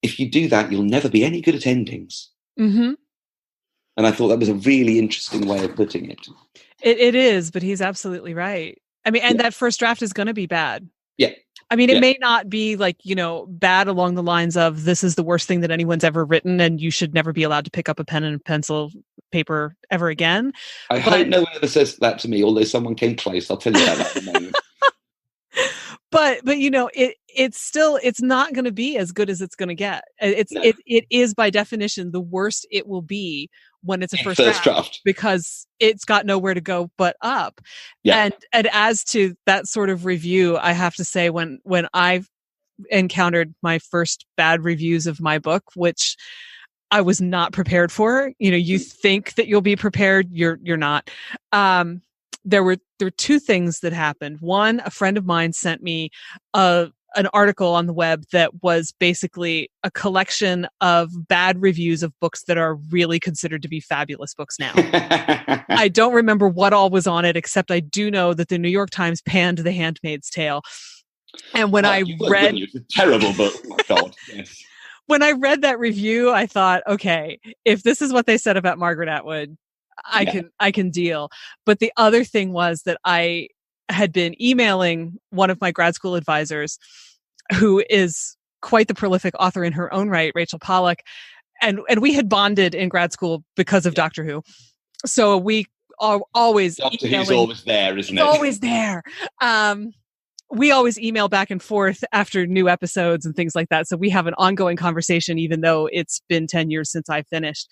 if you do that, you'll never be any good at endings. And I thought that was a really interesting way of putting it. It is, but he's absolutely right. I mean, and that first draft is going to be bad. Yeah. I mean, it may not be like, bad along the lines of this is the worst thing that anyone's ever written and you should never be allowed to pick up a pen and a pencil paper ever again. I hope no one ever says that to me, although someone came close. I'll tell you about that in a moment. But it's not going to be as good as it's going to get. It is by definition the worst it will be when it's a first draft because it's got nowhere to go but up. Yeah. And as to that sort of review, I have to say when I've encountered my first bad reviews of my book, which I was not prepared for, you think that you'll be prepared, you're not. There were two things that happened. One, a friend of mine sent me an article on the web that was basically a collection of bad reviews of books that are really considered to be fabulous books now. I don't remember what all was on it, except I do know that the New York Times panned The Handmaid's Tale. And when I read... It's a terrible book. Oh my God. Yes. When I read that review, I thought, okay, if this is what they said about Margaret Atwood, I can deal. But the other thing was that I had been emailing one of my grad school advisors, who is quite the prolific author in her own right, Rachel Pollack, and we had bonded in grad school because of Doctor Who. So we are always Doctor Who's always there, isn't it? Always there. We always email back and forth after new episodes and things like that. So we have an ongoing conversation, even though it's been 10 years since I finished.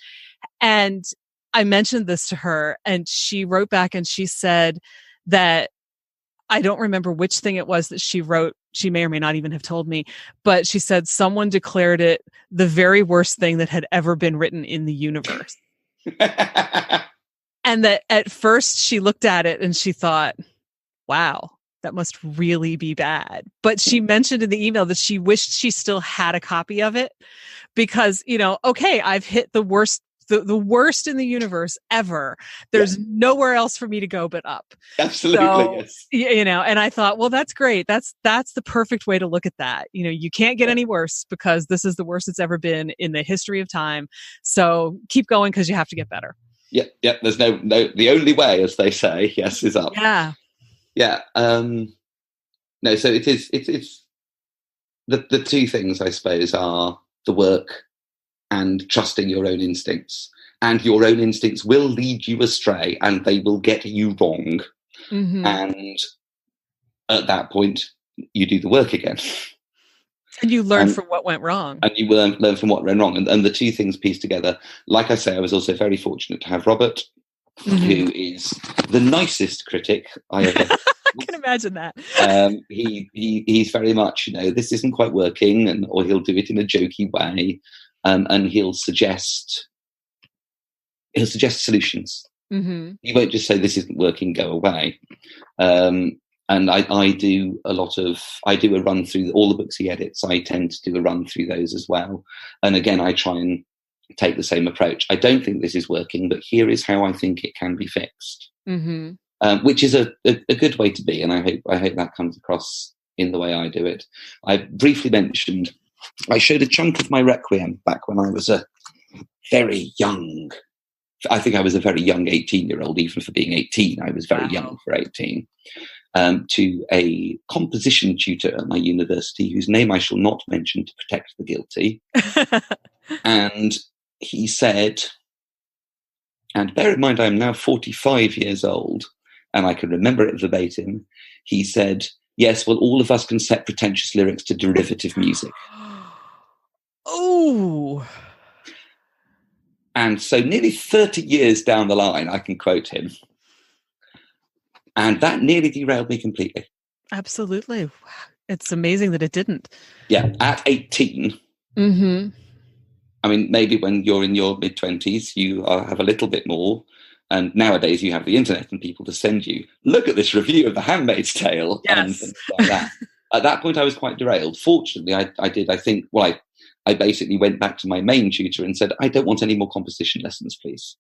And I mentioned this to her, and she wrote back and she said that I don't remember which thing it was that she wrote. She may or may not even have told me, but she said someone declared it the very worst thing that had ever been written in the universe. And that at first she looked at it and she thought, wow, that must really be bad. But she mentioned in the email that she wished she still had a copy of it because, okay, I've hit the worst in the universe ever. There's nowhere else for me to go but up. Absolutely. So, yes. And I thought, well, that's great. That's the perfect way to look at that. You can't get any worse because this is the worst it's ever been in the history of time. So keep going because you have to get better. Yeah. Yeah. There's no, the only way, as they say, is up. Yeah. Yeah. No, so it's the two things, I suppose, are the work and trusting your own instincts. And your own instincts will lead you astray and they will get you wrong. Mm-hmm. And at that point, you do the work again. And you learn from what went wrong. And you learn from what went wrong. And the two things pieced together. Like I say, I was also very fortunate to have Robert, who is the nicest critic I ever I can imagine that. He's very much, this isn't quite working, or he'll do it in a jokey way. And he'll suggest solutions. Mm-hmm. He won't just say this isn't working, go away. And I do a run through all the books he edits. I tend to do a run through those as well. And again, I try and take the same approach. I don't think this is working, but here is how I think it can be fixed. Mm-hmm. Which is a good way to be, and I hope that comes across in the way I do it. I briefly mentioned. I showed a chunk of my Requiem back when I was a very young, I think I was a very young 18-year-old, even for being 18. I was very young for 18, to a composition tutor at my university, whose name I shall not mention to protect the guilty. And he said, and bear in mind I am now 45 years old, and I can remember it verbatim, he said, yes, well, all of us can set pretentious lyrics to derivative music. Oh. And so nearly 30 years down the line, I can quote him. And that nearly derailed me completely. Absolutely. It's amazing that it didn't. Yeah, at 18. Mm-hmm. I mean, maybe when you're in your mid-20s, you have a little bit more. And nowadays you have the internet and people to send you, look at this review of The Handmaid's Tale. Yes. And things like that. At that point, I was quite derailed. Fortunately, I basically went back to my main tutor and said, I don't want any more composition lessons, please.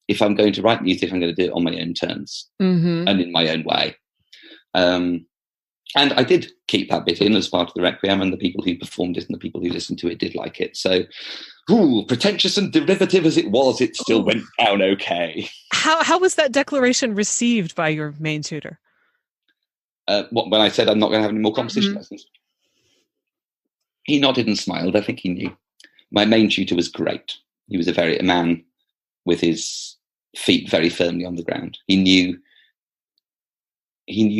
If I'm going to write music, I'm going to do it on my own terms and in my own way. And I did keep that bit in as part of the Requiem, and the people who performed it and the people who listened to it did like it. So, pretentious and derivative as it was, it still went down okay. How was that declaration received by your main tutor? When I said I'm not going to have any more composition lessons? He nodded and smiled. I think he knew. My main tutor was great. He was a man with his feet very firmly on the ground. He knew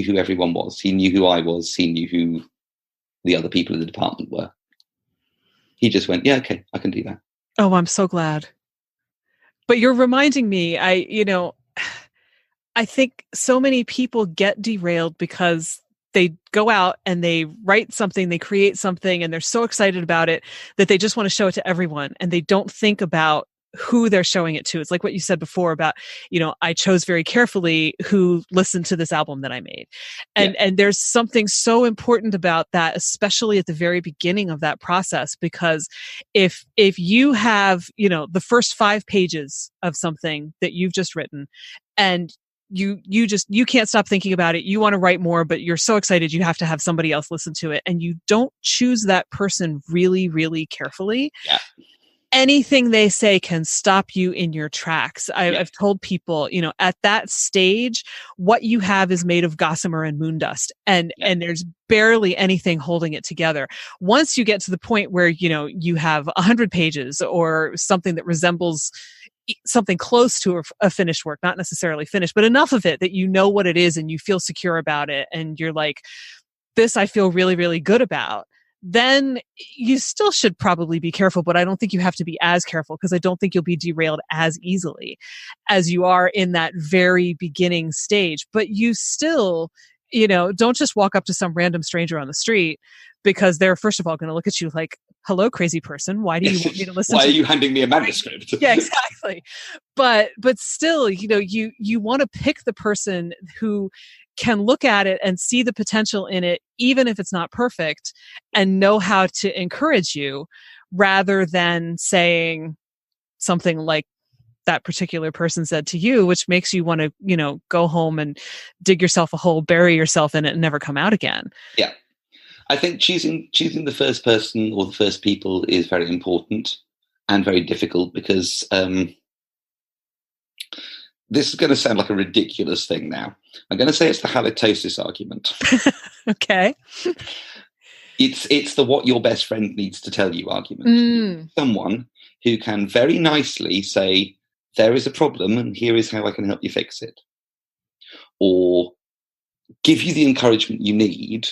who everyone was. He knew who I was. He knew who the other people in the department were. He just went, yeah, okay, I can do that. Oh, I'm so glad. But you're reminding me, I think so many people get derailed because they go out and they write something, they create something, and they're so excited about it that they just want to show it to everyone. And they don't think about who they're showing it to. It's like what you said before about, I chose very carefully who listened to this album that I made. And there's something so important about that, especially at the very beginning of that process, because if you have, the first 5 pages of something that you've just written, and you can't stop thinking about it. You want to write more, but you're so excited you have to have somebody else listen to it. And you don't choose that person really, really carefully. Yeah. Anything they say can stop you in your tracks. I've told people, at that stage, what you have is made of gossamer and moon dust, and there's barely anything holding it together. Once you get to the point where, you have 100 pages or something that resembles something close to a finished work, not necessarily finished, but enough of it that you know what it is and you feel secure about it. And you're like, this I feel really, really good about. Then you still should probably be careful, but I don't think you have to be as careful, because I don't think you'll be derailed as easily as you are in that very beginning stage. But you still, don't just walk up to some random stranger on the street, because they're first of all going to look at you like, hello, crazy person. Why do you want me to listen? Why are you handing me a manuscript? Yeah, exactly. But still, you want to pick the person who can look at it and see the potential in it, even if it's not perfect, and know how to encourage you, rather than saying something like that particular person said to you, which makes you want to, go home and dig yourself a hole, bury yourself in it, and never come out again. Yeah. I think choosing the first person or the first people is very important and very difficult, because this is going to sound like a ridiculous thing now. I'm going to say it's the halitosis argument. Okay. It's the what your best friend needs to tell you argument. Someone who can very nicely say, there is a problem and here is how I can help you fix it. Or give you the encouragement you need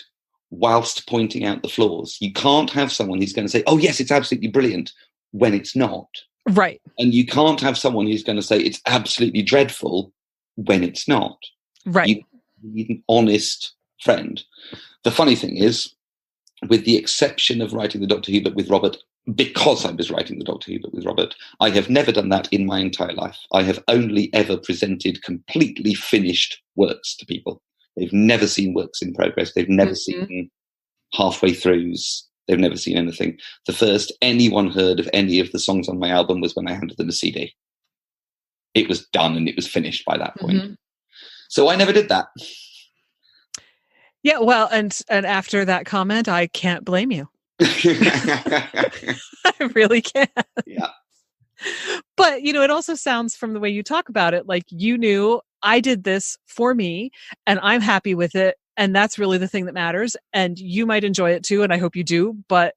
whilst pointing out the flaws. You can't have someone who's going to say, oh yes, it's absolutely brilliant, when it's not. Right. And you can't have someone who's going to say it's absolutely dreadful when it's not. Right. You need an honest friend. The funny thing is, with the exception of writing the Doctor Who book with Robert, because I was writing the Doctor Who book with Robert, I have never done that in my entire life. I have only ever presented completely finished works to people. They've never seen works in progress. They've never seen halfway throughs. They've never seen anything. The first anyone heard of any of the songs on my album was when I handed them a CD. It was done and it was finished by that point. So I never did that. Yeah, well, and after that comment, I can't blame you. I really can't. Yeah. But, it also sounds from the way you talk about it, like you knew, I did this for me and I'm happy with it. And that's really the thing that matters. And you might enjoy it too. And I hope you do, but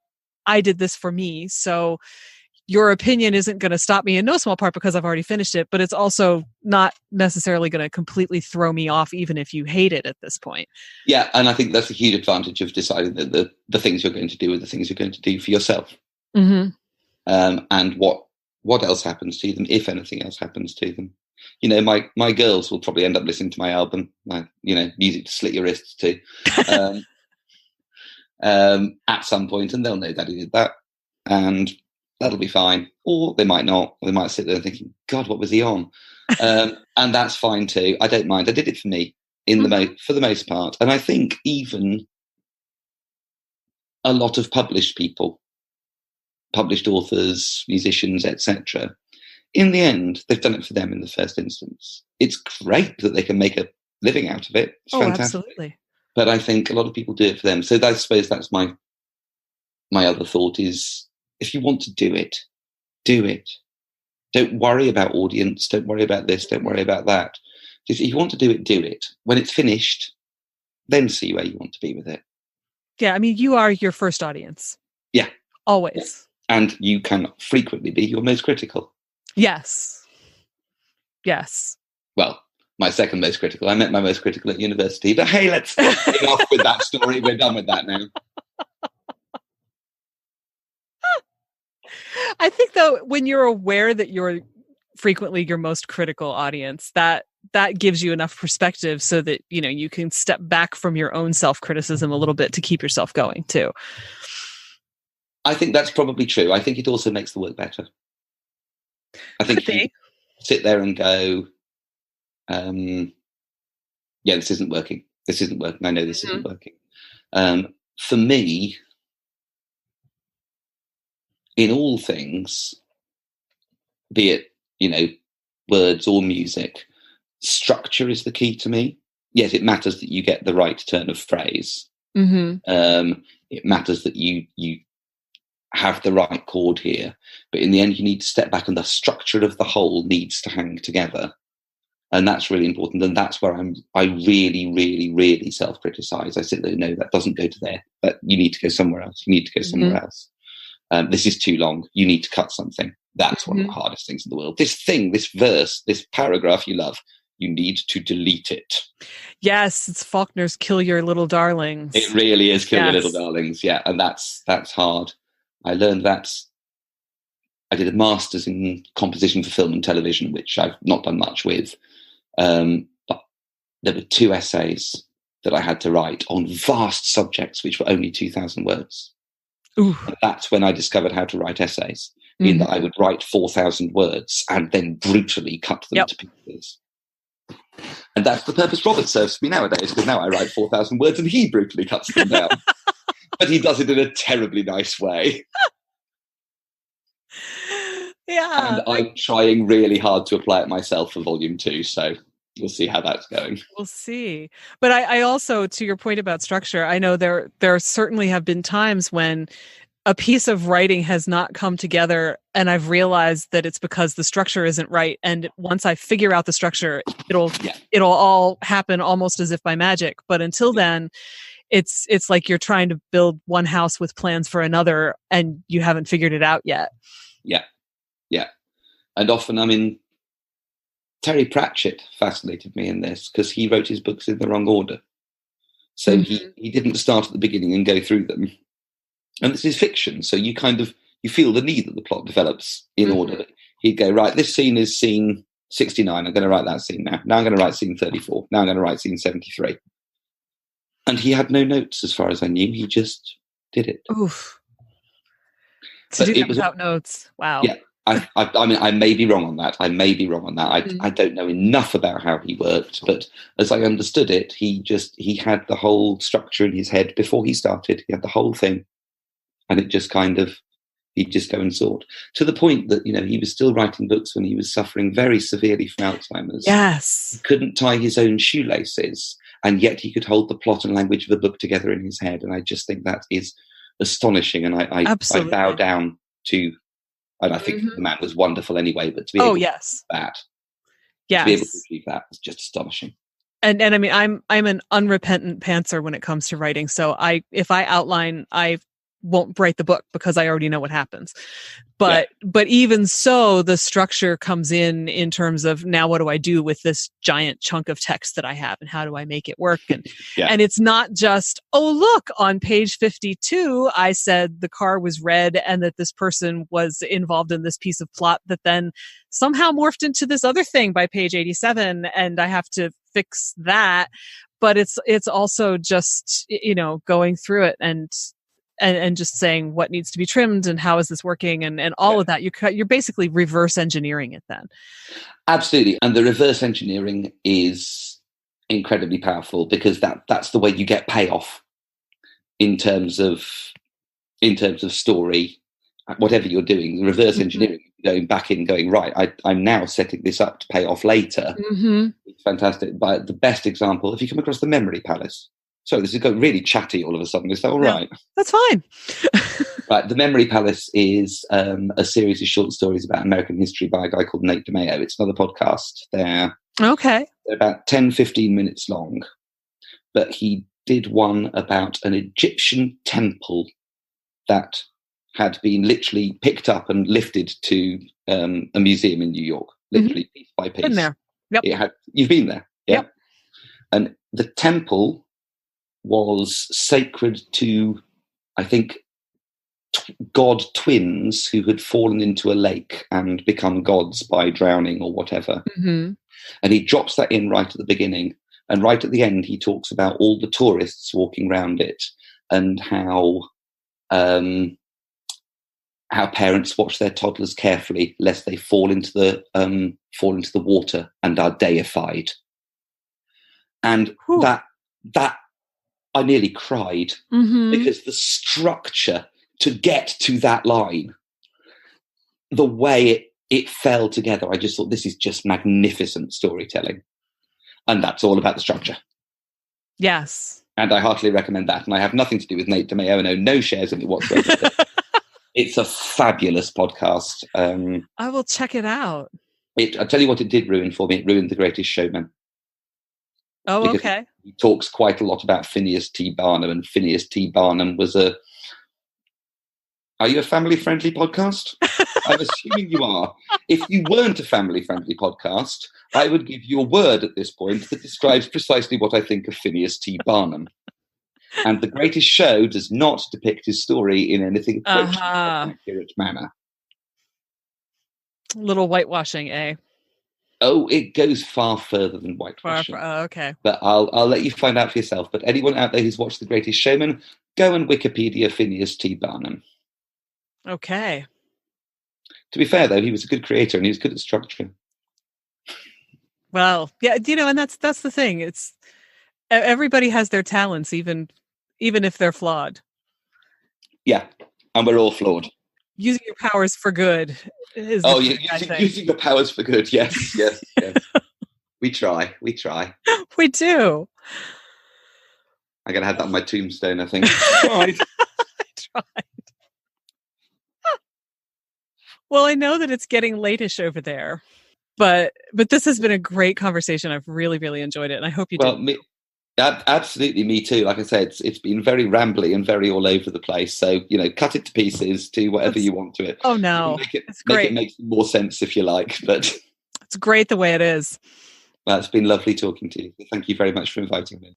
I did this for me. So your opinion isn't going to stop me in no small part because I've already finished it, but it's also not necessarily going to completely throw me off, even if you hate it at this point. Yeah. And I think that's a huge advantage of deciding that the things you're going to do are the things you're going to do for yourself. And what else happens to them, if anything else happens to them. My girls will probably end up listening to my album, music to slit your wrists to, at some point, and they'll know Daddy did that, and that'll be fine. Or they might not. Or they might sit there thinking, God, what was he on? And that's fine too. I don't mind. I did it for me for the most part. And I think even a lot of published people, published authors, musicians, etc., in the end, they've done it for them in the first instance. It's great that they can make a living out of it. It's fantastic. Absolutely. But I think a lot of people do it for them. So I suppose that's my other thought is, if you want to do it, do it. Don't worry about audience. Don't worry about this. Don't worry about that. Just, if you want to do it, do it. When it's finished, then see where you want to be with it. Yeah, I mean, you are your first audience. Yeah. Always. And you can frequently be your most critical. Yes. Yes. Well, my second most critical. I met my most critical at university. But hey, let's enough with that story. We're done with that now. I think, though, when you're aware that you're frequently your most critical audience, that gives you enough perspective so that, you can step back from your own self-criticism a little bit to keep yourself going too. I think that's probably true. I think it also makes the work better. I think you sit there and go, yeah, this isn't working. This isn't working. I know this isn't working. For me, in all things, be it, words or music, structure is the key to me. Yes, it matters that you get the right turn of phrase. It matters that you have the right chord here. But in the end, you need to step back, and the structure of the whole needs to hang together. And that's really important. And that's where I really, really, really self-criticize. I sit there, no, that doesn't go to there. But you need to go somewhere else. You need to go somewhere else. This is too long. You need to cut something. That's one of the hardest things in the world. This verse, this paragraph you love, you need to delete it. Yes, it's Faulkner's Kill Your Little Darlings. It really is Kill Your Little Darlings. Yeah, and that's hard. I learned that. I did a master's in composition for film and television, which I've not done much with. But there were 2 essays that I had to write on vast subjects, which were only 2,000 words. And that's when I discovered how to write essays, in that I would write 4,000 words and then brutally cut them to pieces. And that's the purpose Robert serves me nowadays, because now I write 4,000 words and he brutally cuts them down. But he does it in a terribly nice way. Yeah. And I'm trying really hard to apply it myself for volume 2, so we'll see how that's going. We'll see. But I also, to your point about structure, I know there certainly have been times when a piece of writing has not come together, and I've realized that it's because the structure isn't right. And once I figure out the structure, it'll all happen almost as if by magic. But until then, it's like you're trying to build one house with plans for another, and you haven't figured it out yet. Yeah. And often, Terry Pratchett fascinated me in this, because he wrote his books in the wrong order. So he didn't start at the beginning and go through them. And this is fiction, so you feel the need that the plot develops in order. He'd go, right, this scene is scene 69. I'm going to write that scene now. Now I'm going to write scene 34. Now I'm going to write scene 73. And he had no notes, as far as I knew. He just did it. Oof. To do that without notes. Wow. Yeah. I may be wrong on that. I don't know enough about how he worked, but as I understood it, he had the whole structure in his head before he started. He had the whole thing, and it just he'd just go and sort, to the point that, he was still writing books when he was suffering very severely from Alzheimer's. Yes. He couldn't tie his own shoelaces, and yet he could hold the plot and language of a book together in his head. And I just think that is astonishing. And I bow down to, and I think the man was wonderful anyway, but to be able to do that, to be able to achieve that was just astonishing. And I mean, I'm an unrepentant pantser when it comes to writing. So if I outline, I won't write the book because I already know what happens. But even so, the structure comes in terms of, now what do I do with this giant chunk of text that I have, and how do I make it work? And and it's not just, oh, look, on page 52, I said the car was red and that this person was involved in this piece of plot that then somehow morphed into this other thing by page 87, and I have to fix that. But it's also just, going through it and just saying what needs to be trimmed and how is this working, and all of that. You're basically reverse engineering it then. Absolutely. And the reverse engineering is incredibly powerful, because that's the way you get payoff in terms of story, whatever you're doing. Reverse engineering, going back in, going, right, I'm now setting this up to pay off later. It's fantastic. But the best example, if you come across The Memory Palace. So this is going really chatty all of a sudden. Is that all right? That's fine. Right. The Memory Palace is a series of short stories about American history by a guy called Nate DeMeo. It's another podcast. They're about 10, 15 minutes long. But he did one about an Egyptian temple that had been literally picked up and lifted to a museum in New York. literally piece by piece. Been there. Yep. You've been there. Yeah? Yep. And the temple was sacred to, I think, god twins who had fallen into a lake and become gods by drowning or whatever. Mm-hmm. And he drops that in right at the beginning. And right at the end, he talks about all the tourists walking around it and how parents watch their toddlers carefully lest they fall into the water and are deified. And that I nearly cried because the structure to get to that line, the way it fell together, I just thought this is just magnificent storytelling. And that's all about the structure. Yes. And I heartily recommend that. And I have nothing to do with Nate DeMeo and own no shares in it whatsoever. It's a fabulous podcast. I will check it out. I'll tell you what it did ruin for me. It ruined The Greatest Showman. Oh, because okay. He talks quite a lot about Phineas T. Barnum, and Phineas T. Barnum was a... Are you a family-friendly podcast? I'm assuming you are. If you weren't a family-friendly podcast, I would give you a word at this point that describes precisely what I think of Phineas T. Barnum. And The Greatest Show does not depict his story in anything approaching an accurate manner. A little whitewashing, eh? Oh, it goes far further than whitewashing. Okay. But I'll let you find out for yourself. But anyone out there who's watched The Greatest Showman, go and Wikipedia Phineas T. Barnum. Okay. To be fair, though, he was a good creator and he was good at structure. Well, yeah, and that's the thing. It's everybody has their talents, even if they're flawed. Yeah, and we're all flawed. Using your powers for good is using your powers for good. Yes. We try. We do. I'm gonna have that on my tombstone, I think. Tried. I tried. Well, I know that it's getting late-ish over there, but this has been a great conversation. I've really, really enjoyed it, and I hope you did. Absolutely, me too. Like I said, it's been very rambly and very all over the place. So, cut it to pieces, do whatever you want to it. Oh, no. It's great. Make it make more sense if you like. But it's great the way it is. Well, it's been lovely talking to you. Thank you very much for inviting me.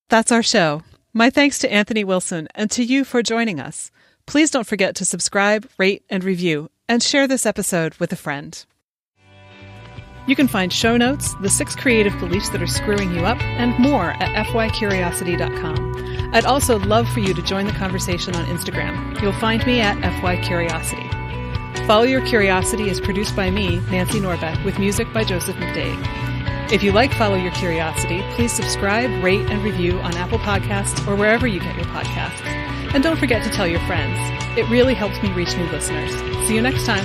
That's our show. My thanks to Anthony Wilson and to you for joining us. Please don't forget to subscribe, rate, and review, and share this episode with a friend. You can find show notes, the 6 creative beliefs that are screwing you up, and more at fycuriosity.com. I'd also love for you to join the conversation on Instagram. You'll find me at fycuriosity. Follow Your Curiosity is produced by me, Nancy Norbeck, with music by Joseph McDade. If you like Follow Your Curiosity, please subscribe, rate, and review on Apple Podcasts or wherever you get your podcasts. And don't forget to tell your friends. It really helps me reach new listeners. See you next time.